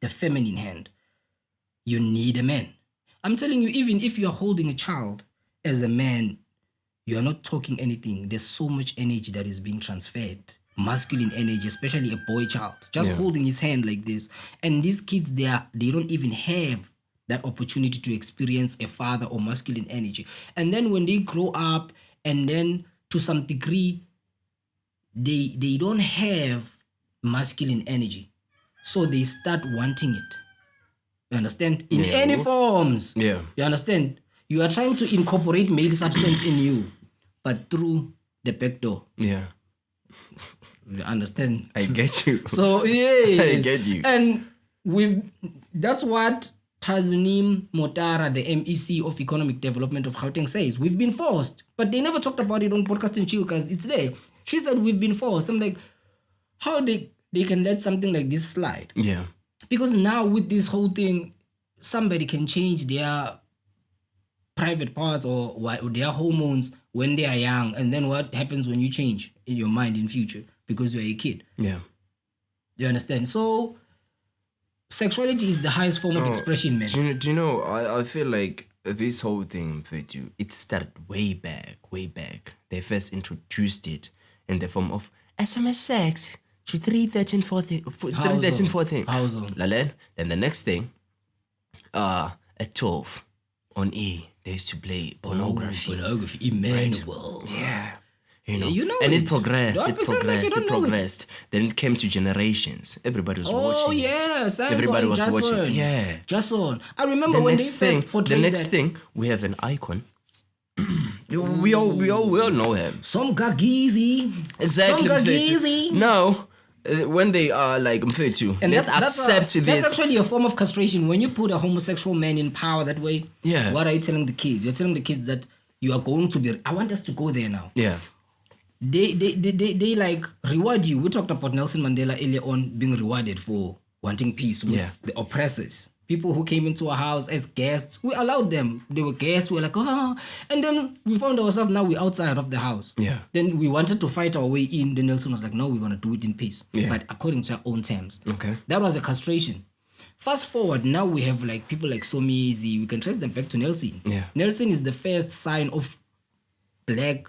The feminine hand. You need a man. I'm telling you, even if you are holding a child as a man, you are not talking anything. There's so much energy that is being transferred. Masculine energy, especially a boy child. Just holding his hand like this. And these kids, they don't even have that opportunity to experience a father or masculine energy. And then when they grow up, and then to some degree, they don't have masculine energy. So they start wanting it. You understand? In any forms. Yeah. You understand? You are trying to incorporate male substance in you, but through the back door. Yeah. You understand? I get you. So, yes. I get you. And that's what Tazneem Motara, the MEC of Economic Development of Gauteng, says. We've been forced. But they never talked about it on Podcast and Chill because it's there. She said we've been forced. I'm like, how they can let something like this slide? Yeah. Because now with this whole thing, somebody can change their private parts or their hormones when they are young. And then what happens when you change in your mind in future because you're a kid? Yeah. You understand? So sexuality is the highest form of expression, man. Do you know, I feel like this whole thing, it started way back. They first introduced it in the form of SMS sex to 313 14. How's on? Then the next thing, at 12 on E, they used to play pornography. Emmanuel. Yeah. You know and it. it progressed, Don't it pretend like you progressed, don't it know it. progressed. Then it came to generations. Everybody was watching. Oh, yes. Everybody was watching. Yeah. Just on. I remember The when next they thing, first portrayed the next that. thing, we have an icon. we all know him. Some Gagizi. Exactly. Some Gagizi. Now, when they are like Mfetu, And let's accept this. That's actually a form of castration. When you put a homosexual man in power that way, what are you telling the kids? You're telling the kids that you are going to be... I want us to go there now. Yeah. They like reward you. We talked about Nelson Mandela earlier on being rewarded for wanting peace with the oppressors. People who came into our house as guests, we allowed them. They were guests. We were like, and then we found ourselves now we're outside of the house. Yeah. Then we wanted to fight our way in. Then Nelson was like, no, we're going to do it in peace. Yeah. But according to our own terms. Okay. That was a castration. Fast forward, now we have like people like Somizi. We can trace them back to Nelson. Yeah. Nelson is the first sign of black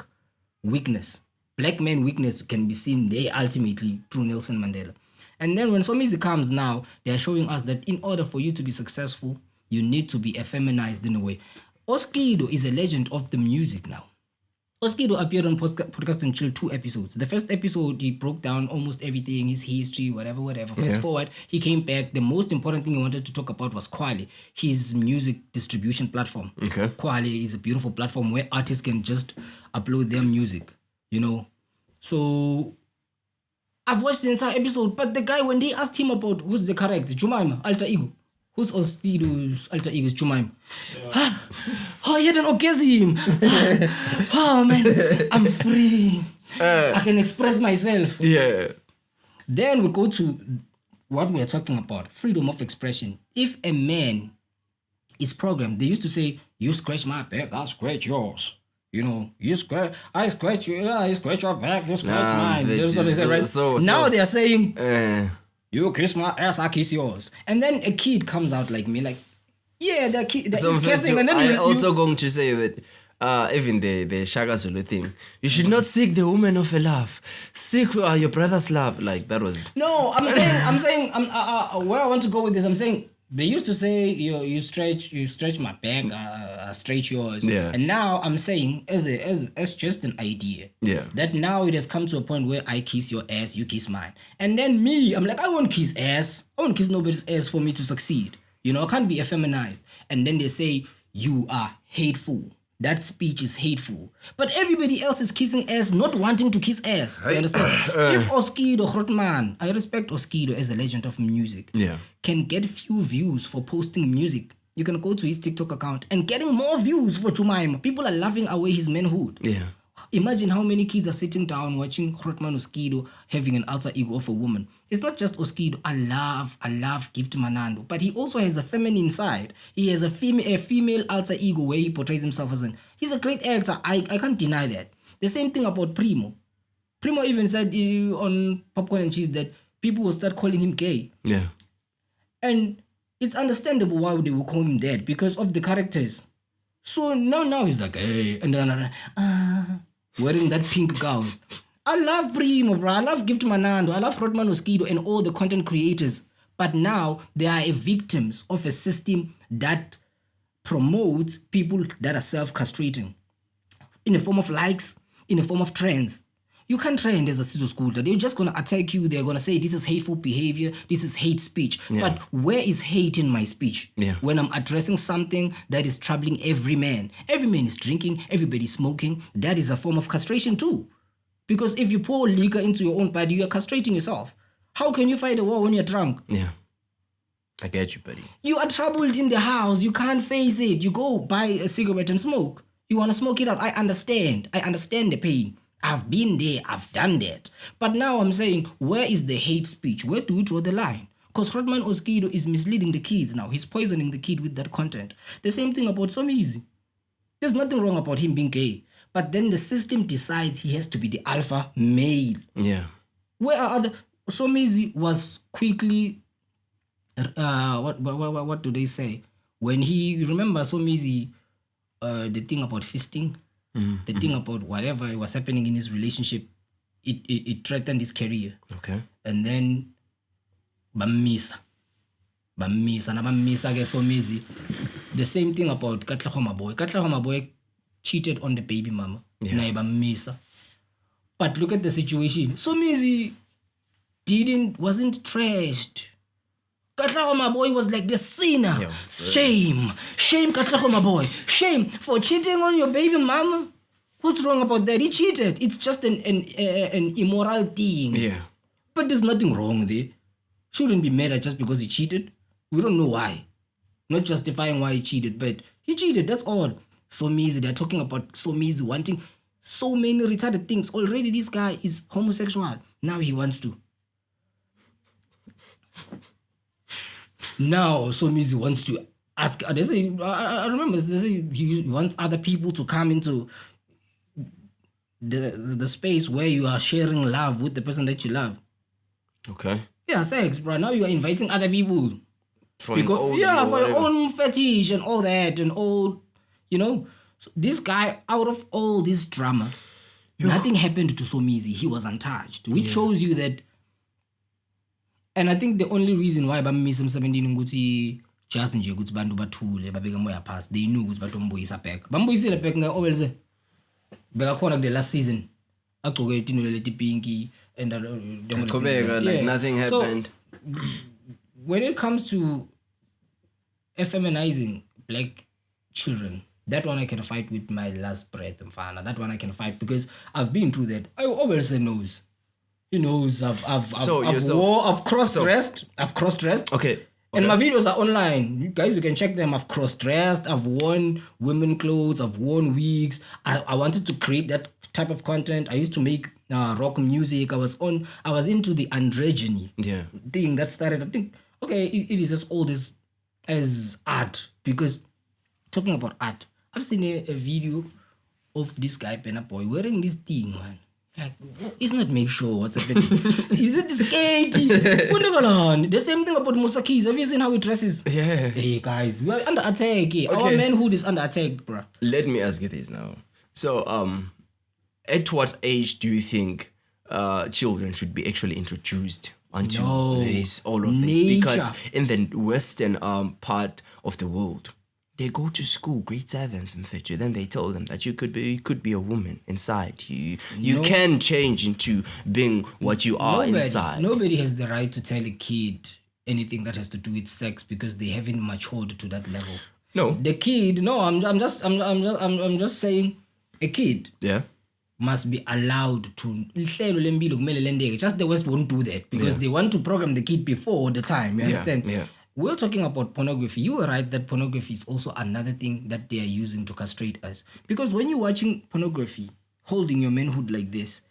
weakness. Black man weakness can be seen there ultimately through Nelson Mandela. And then when Somizi comes now, they are showing us that in order for you to be successful, you need to be effeminized in a way. Oskido is a legend of the music now. Oskido appeared on Podcast and Chill 2 episodes. The first episode, he broke down almost everything, his history, whatever. Fast forward, he came back. The most important thing he wanted to talk about was Kwali, his music distribution platform. Okay. Kwali is a beautiful platform where artists can just upload their music, So I've watched the entire episode, but the guy, when they asked him about who's the character, Jumaima, alter ego. Who's Oskido's alter ego is Jumaima. Yeah. Oh, he had an orgasm. Oh, man, I'm free. I can express myself. Yeah. Then we go to what we're talking about, freedom of expression. If a man is programmed, they used to say, you scratch my back, I'll scratch yours. I scratch you, I scratch your back, you scratch mine. That's what they say, right? Now they are saying, you kiss my ass, I kiss yours. And then a kid comes out like me, like, yeah, that kid, that is kissing. And then I'm also going to say that even the Shaka Zulu thing, you should not seek the woman of a love. Seek your brother's love. Like, that was... No, I'm saying, where I want to go with this, I'm saying, they used to say, you stretch my back, I stretch yours. Yeah. And now I'm saying, as just an idea. Yeah. That now it has come to a point where I kiss your ass, you kiss mine. And then me, I'm like, I won't kiss ass. I won't kiss nobody's ass for me to succeed. I can't be effeminized. And then they say, you are hateful. That speech is hateful. But everybody else is kissing ass, not wanting to kiss ass. You understand? If Oskido Grootman, I respect Oskido as a legend of music, can get few views for posting music, you can go to his TikTok account and getting more views for Jumaima. People are laughing away his manhood. Yeah. Imagine how many kids are sitting down watching Grootman Oskido having an alter ego of a woman. It's not just Oskido. I love Gift Manando. But he also has a feminine side. He has a female alter ego where he portrays himself as he's a great actor. I can't deny that. The same thing about Primo. Primo even said on Popcorn and Cheese that people will start calling him gay. Yeah. And it's understandable why they will call him that, because of the characters. So now he's like, hey, and then wearing that pink gown. I love Primo, bro. I love Gift Manando. I love Grootman Oskido and all the content creators. But now they are victims of a system that promotes people that are self-castrating in the form of likes, in the form of trends. You can't trend as a Sizo school. They're just going to attack you. They're going to say, this is hateful behavior. This is hate speech. Yeah. But where is hate in my speech? Yeah. When I'm addressing something that is troubling every man. Every man is drinking. Everybody's smoking. That is a form of castration too. Because if you pour liquor into your own body, you are castrating yourself. How can you fight a war when you're drunk? Yeah. I get you, buddy. You are troubled in the house. You can't face it. You go buy a cigarette and smoke. You want to smoke it out. I understand. I understand the pain. I've been there, I've done that. But now I'm saying, where is the hate speech? Where do we draw the line? Because Grootman Oskido is misleading the kids now. He's poisoning the kid with that content. The same thing about Somizi. There's nothing wrong about him being gay. But then the system decides he has to be the alpha male. Yeah. Where are other... Somizi was quickly... What do they say? When he... Remember Somizi, the thing about fisting? The thing about whatever was happening in his relationship, it threatened his career. Okay. And then bamisa ke Somizi. The same thing about Katlego Maboy. Katlego Maboy cheated on the baby mama. Yeah. Bamisa. But look at the situation. Somizi wasn't trashed. Katlego Maboy was like the sinner. Yeah. Shame Katlego Maboy. Shame for cheating on your baby mama. What's wrong about that? He cheated. It's just an immoral thing. Yeah. But there's nothing wrong there. Shouldn't be mad at just because he cheated. We don't know why. Not justifying why he cheated, but he cheated. That's all. Somizi, they're talking about Somizi wanting so many retarded things. Already this guy is homosexual. Now he wants to. Now Somizi wants to ask. They say, I remember they say he wants other people to come into the space where you are sharing love with the person that you love. Okay. Yeah, sex, bro. Now you are inviting other people. For your own fetish and all that and all, So this guy, out of all this drama, nothing happened to Somizi. He was untouched, which shows you that. And I think the only reason why Bamisa 17 Nguti just nje ukuthi bantu bathule babeka moya pass. They knew ukuthi batombuyisa back. Bambuyisile back obelse. Beka khona the last season. Agcoke itino leti pinky and like nothing happened. So, when it comes to effeminizing black children, that one I can fight with my last breath, mfana. That one I can fight because I've been through that. I always say knows. He knows I've cross-dressed. I've cross-dressed. Okay. And my videos are online. You guys, you can check them. I've cross-dressed. I've worn women clothes. I've worn wigs. I wanted to create that type of content. I used to make rock music. I was into the androgyny thing that started. I think, okay, it is as old as art. Because talking about art, I've seen a video of this guy, Penna Boy, wearing this thing, man. Like, it's not make sure what's happening. Is it skating? The same thing about Musa Keys. Have you seen how he dresses? Yeah. Hey guys, we are under attack. Okay. Our manhood is under attack, bro. Let me ask you this now. So, at what age do you think children should be actually introduced onto all of this? Because in the Western part of the world, they go to school, grade 7s and 50. Then they told them that you could be a woman inside. You can change into being what you are inside. Nobody has the right to tell a kid anything that has to do with sex because they haven't matured to that level. No. The kid, no, I'm just saying a kid. Yeah. Must be allowed to. Just the West won't do that because they want to program the kid before the time. You understand? Yeah. We're talking about pornography. You were right that pornography is also another thing that they are using to castrate us. Because when you're watching pornography, holding your manhood like this,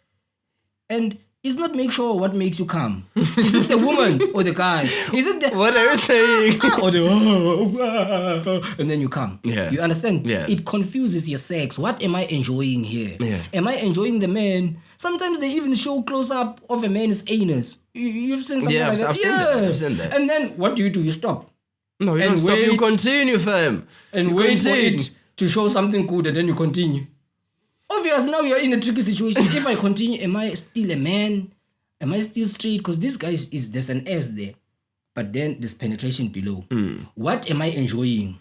and it's not make sure what makes you come. Is it the woman or the guy? Is it the... What are you saying? Or the... and then you come. Yeah. You understand? Yeah. It confuses your sex. What am I enjoying here? Yeah. Am I enjoying the man? Sometimes they even show close-up of a man's anus. You've seen something like that? I've seen that. And then what do? You stop. No, you don't stop. You continue, fam. And wait for it to show something good and then you continue. Obviously, now you're in a tricky situation. If I continue, am I still a man? Am I still straight? Because this guy there's an S there. But then there's penetration below. What am I enjoying?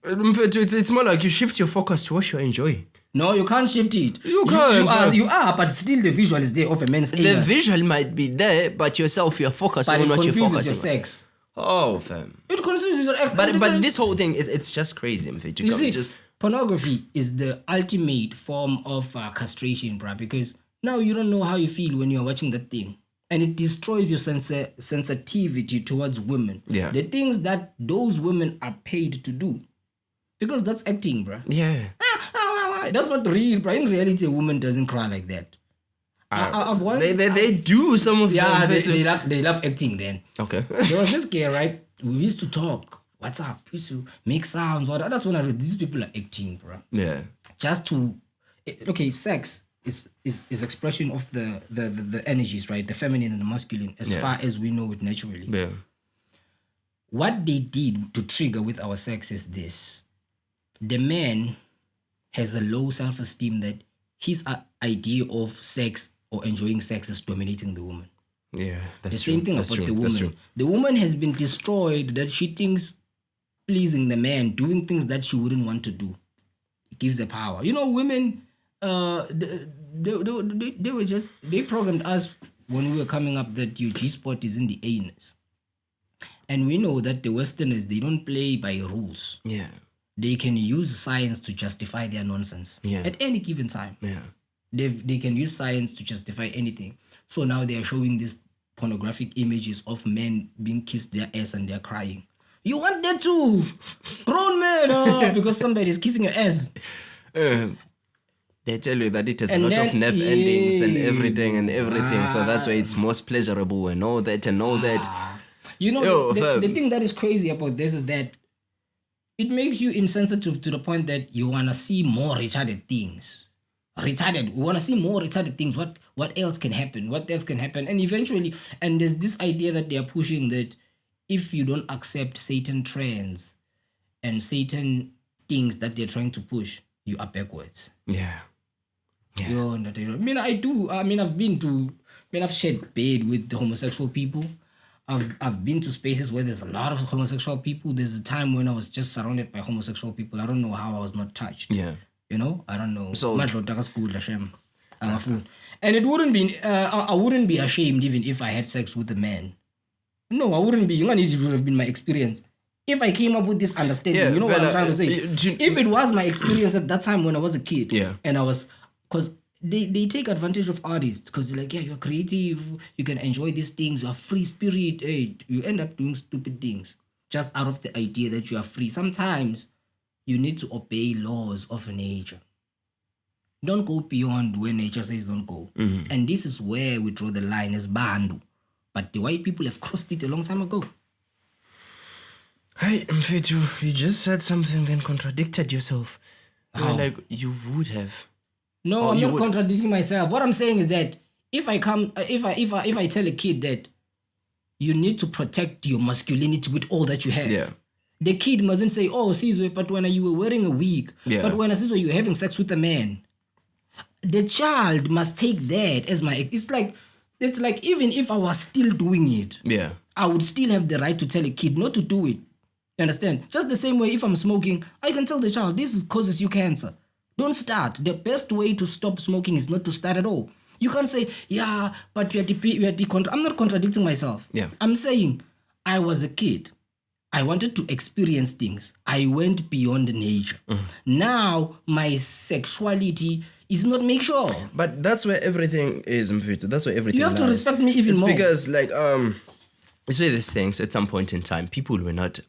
It's more like you shift your focus to what you're enjoying. No, you can't shift it. You can't. You are, but still the visual is there of a man's anus. The visual might be there, but you're focusing on what you're focusing on. But it confuses your sex. Oh, fam. It confuses your sex. But this whole thing, it's just crazy. You see, pornography is the ultimate form of castration, bruh, because now you don't know how you feel when you're watching that thing. And it destroys your sensitivity towards women. Yeah. The things that those women are paid to do. Because that's acting, bruh. Yeah. That's not real, bruh. In reality, a woman doesn't cry like that. I've once... They do some of them. Yeah, they love acting then. Okay. There was this guy, right? We used to talk. What's up? We used to make sounds. That's when I read these people are acting, bro. Yeah. Just to... Okay, sex is expression of the energies, right? The feminine and the masculine, as far as we know it naturally. Yeah. What they did to trigger with our sex is this. The man has a low self-esteem that his idea of sex or enjoying sex is dominating the woman. Yeah, that's true. The same thing about the woman. The woman has been destroyed that she thinks pleasing the man, doing things that she wouldn't want to do. It gives her power. You know, women, they programmed us when we were coming up that your G-spot is in the anus. And we know that the Westerners, they don't play by rules. Yeah. They can use science to justify their nonsense at any given time. Yeah. They can use science to justify anything. So now they are showing these pornographic images of men being kissed their ass and they're crying. You want that too? Grown men, because somebody is kissing your ass. They tell you that it has a lot of nerve endings and everything. So that's why it's most pleasurable and all that. You know, the thing that is crazy about this is that it makes you insensitive to the point that you want to see more retarded things. We want to see more retarded things. What else can happen? What else can happen? And eventually, and there's this idea that they are pushing that if you don't accept certain trends and certain things that they're trying to push, you are backwards. Yeah. I've shared bed with the homosexual people. I've been to spaces where there's a lot of homosexual people. There's a time when I was just surrounded by homosexual people. I don't know how I was not touched. Yeah. You know, I don't know. So, and it wouldn't be. I wouldn't be ashamed even if I had sex with a man. No, I wouldn't be. You need to have been my experience. If I came up with this understanding, you know what I'm trying to say. If it was my experience at that time when I was a kid, and I was, because they take advantage of artists because they're like, yeah, you're creative, you can enjoy these things, you're free spirit. Hey, you end up doing stupid things just out of the idea that you are free. Sometimes you need to obey laws of nature. Don't go beyond where nature says don't go. Mm-hmm. And this is where we draw the line as Bandu. But the white people have crossed it a long time ago. Hey, Mfethu, you just said something then contradicted yourself. How? Like you would have. No, I'm not contradicting myself. What I'm saying is that if I tell a kid that you need to protect your masculinity with all that you have, the kid mustn't say, "Oh, Sizwe, but when you were wearing a wig, but when Sizwe you were having sex with a man." The child must take that as my. It's like even if I was still doing it, I would still have the right to tell a kid not to do it. You understand? Just the same way if I'm smoking, I can tell the child this causes you cancer. Don't start. The best way to stop smoking is not to start at all. You can't say, yeah, but I'm not contradicting myself. Yeah. I'm saying I was a kid. I wanted to experience things. I went beyond nature. Now my sexuality is not make sure. But that's where everything is, Mfethu. That's where everything You have lies. to respect me even more. It's because like you say these things at some point in time, people were not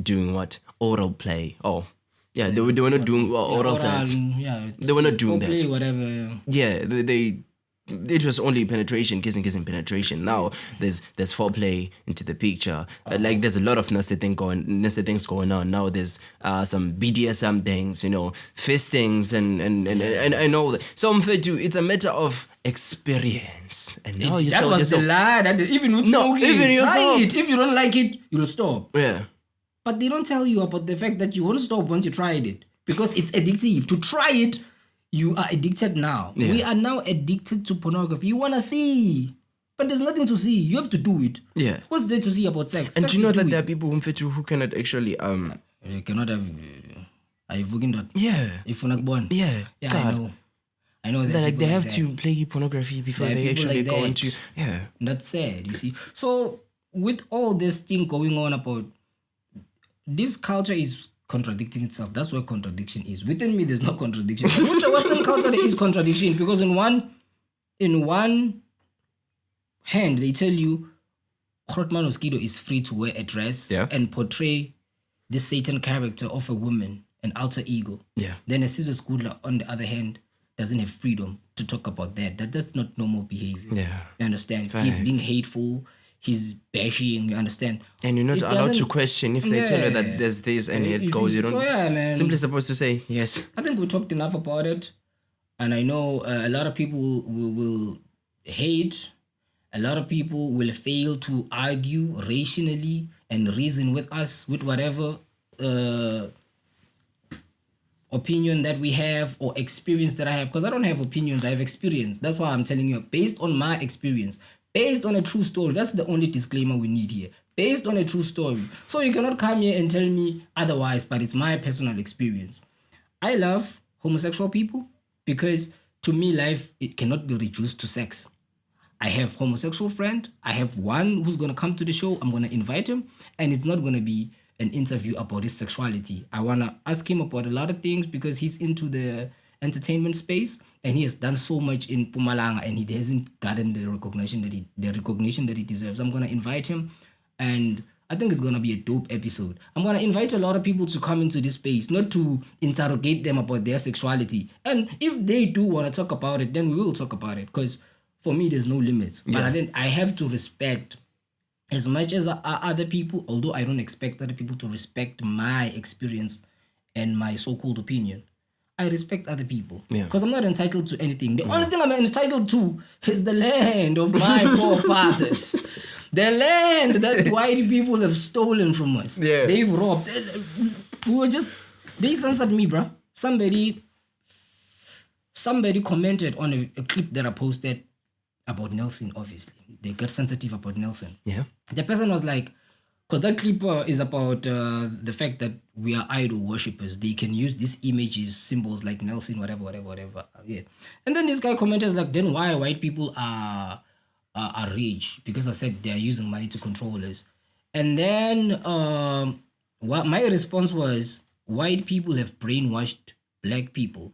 doing what? Oral play. Oh. Yeah, they were not doing oral sex. Yeah, they were not doing that. Play, whatever. Yeah, it was only penetration, kissing, penetration. Now there's foreplay into the picture. Like there's a lot of nasty things going on. Now there's some BDSM things, fistings and I know that. So it's a matter of experience. And now you that was yourself. The lie. That even with smoking, even yourself. Try it. If you don't like it, you'll stop. Yeah. But they don't tell you about the fact that you won't stop once you tried it. Because it's addictive. To try it, you are addicted now. Yeah. We are now addicted to pornography. You want to see. But there's nothing to see. You have to do it. Yeah. What's there to see about sex? And do you know that there are people who cannot actually... You cannot have... Are you fucking that? Yeah. If you're not born. Yeah. Yeah, God. I know that. Like they have to play pornography before they actually go into... Yeah. That's sad, you see. So, with all this thing going on about... This culture is contradicting itself. That's where contradiction is. Within me, there's no contradiction. But with the Western culture, there is contradiction because in one hand, they tell you Grootman Mosquito is free to wear a dress and portray the Satan character of a woman, an alter ego. Yeah. Then a Sizwe Skudla, on the other hand, doesn't have freedom to talk about that. That's not normal behavior. Yeah. You understand? He's being hateful. He's bashing, you understand? And you're not allowed to question if they tell you that there's this and it goes. You don't simply supposed to say yes. I think we talked enough about it. And I know a lot of people will hate. A lot of people will fail to argue rationally and reason with us, with whatever opinion that we have or experience that I have. Because I don't have opinions, I have experience. That's why I'm telling you, based on my experience. Based on a true story. That's the only disclaimer we need here. Based on a true story. So you cannot come here and tell me otherwise, but it's my personal experience. I love homosexual people because to me, life, it cannot be reduced to sex. I have homosexual friend. I have one who's going to come to the show. I'm going to invite him. And it's not going to be an interview about his sexuality. I want to ask him about a lot of things because he's into the entertainment space. And he has done so much in Mpumalanga and he hasn't gotten the recognition that he deserves. I'm going to invite him and I think it's going to be a dope episode. I'm going to invite a lot of people to come into this space, not to interrogate them about their sexuality. And if they do want to talk about it, then we will talk about it because for me, there's no limits. But I have to respect as much as other people, although I don't expect other people to respect my experience and my so-called opinion. I respect other people because I'm not entitled to anything. The only thing I'm entitled to is the land of my forefathers. The land that white people have stolen from us. Yeah. They've robbed. They censored me, bro. Somebody commented on a clip that I posted about Nelson, obviously. they got sensitive about Nelson. Yeah. The person was like, because that clip is about the fact that we are idol worshippers. They can use these images, symbols like Nelson, whatever. Yeah. And then this guy commented like, then why white people are rich? Because I said they are using money to control us. And then what my response was, white people have brainwashed black people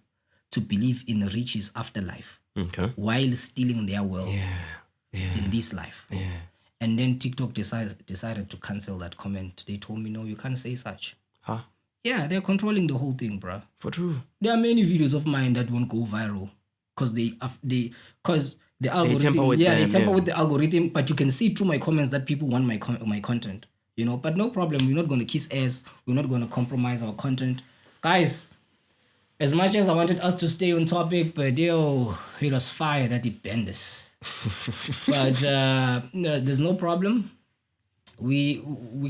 to believe in the riches afterlife, while stealing their wealth in this life. Yeah. And then TikTok decided to cancel that comment. They told me, no, you can't say such. Huh? Yeah, they're controlling the whole thing, bruh. For true. There are many videos of mine that won't go viral because the algorithm. They tamper with the algorithm. But you can see through my comments that people want my content. You know, but no problem. We're not going to kiss ass. We're not going to compromise our content, guys. As much as I wanted us to stay on topic, but it was fire that it bent us. But there's no problem. We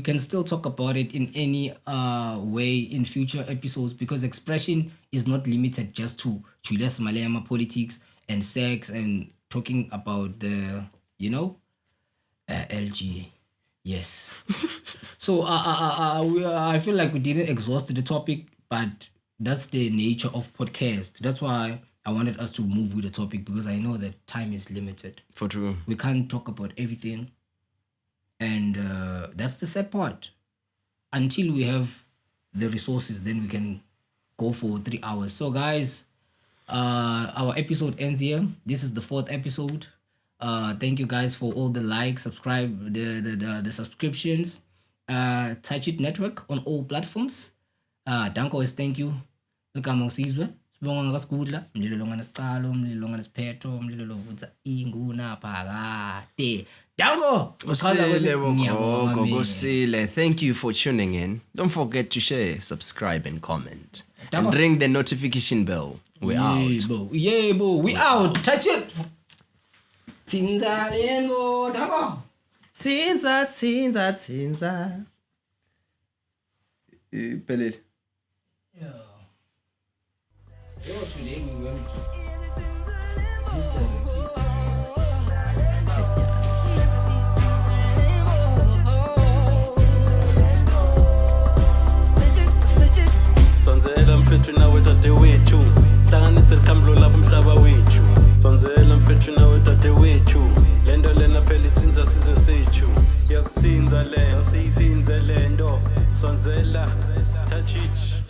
can still talk about it in any way in future episodes, because expression is not limited just to Julius Malema politics and sex and talking about the LG. Yes. So I feel like we didn't exhaust the topic, but that's the nature of podcast. That's why I wanted us to move with the topic, because I know that time is limited. For true. We can't talk about everything. And that's the sad part. Until we have the resources, then we can go for 3 hours. So guys, our episode ends here. This is the 4th episode. Thank you guys for all the likes, subscribe, the subscriptions. Touch It Network on all platforms. Danko is thank you. Sibonga ngasikudla mlilo longana sicalo mlilo longana siphetho mlilo lovutsa inguna phakade. Dango, thank you for tuning in. Don't forget to share, subscribe, and comment. And ring the notification bell. We're out. Yeah, bo. We out. Touch it. Tsinza lengo. Dango. Tsinza. Pellet. Yeah. Today we went to Sonzela mfethu nawe tate wethu hlanganise likhamblo lapho umhlaba wethu Sonzela mfethu nawe tate wethu lento lena phela itsinza sizwe sethu yasitsinza le yasitsinze lento Sonzela touch it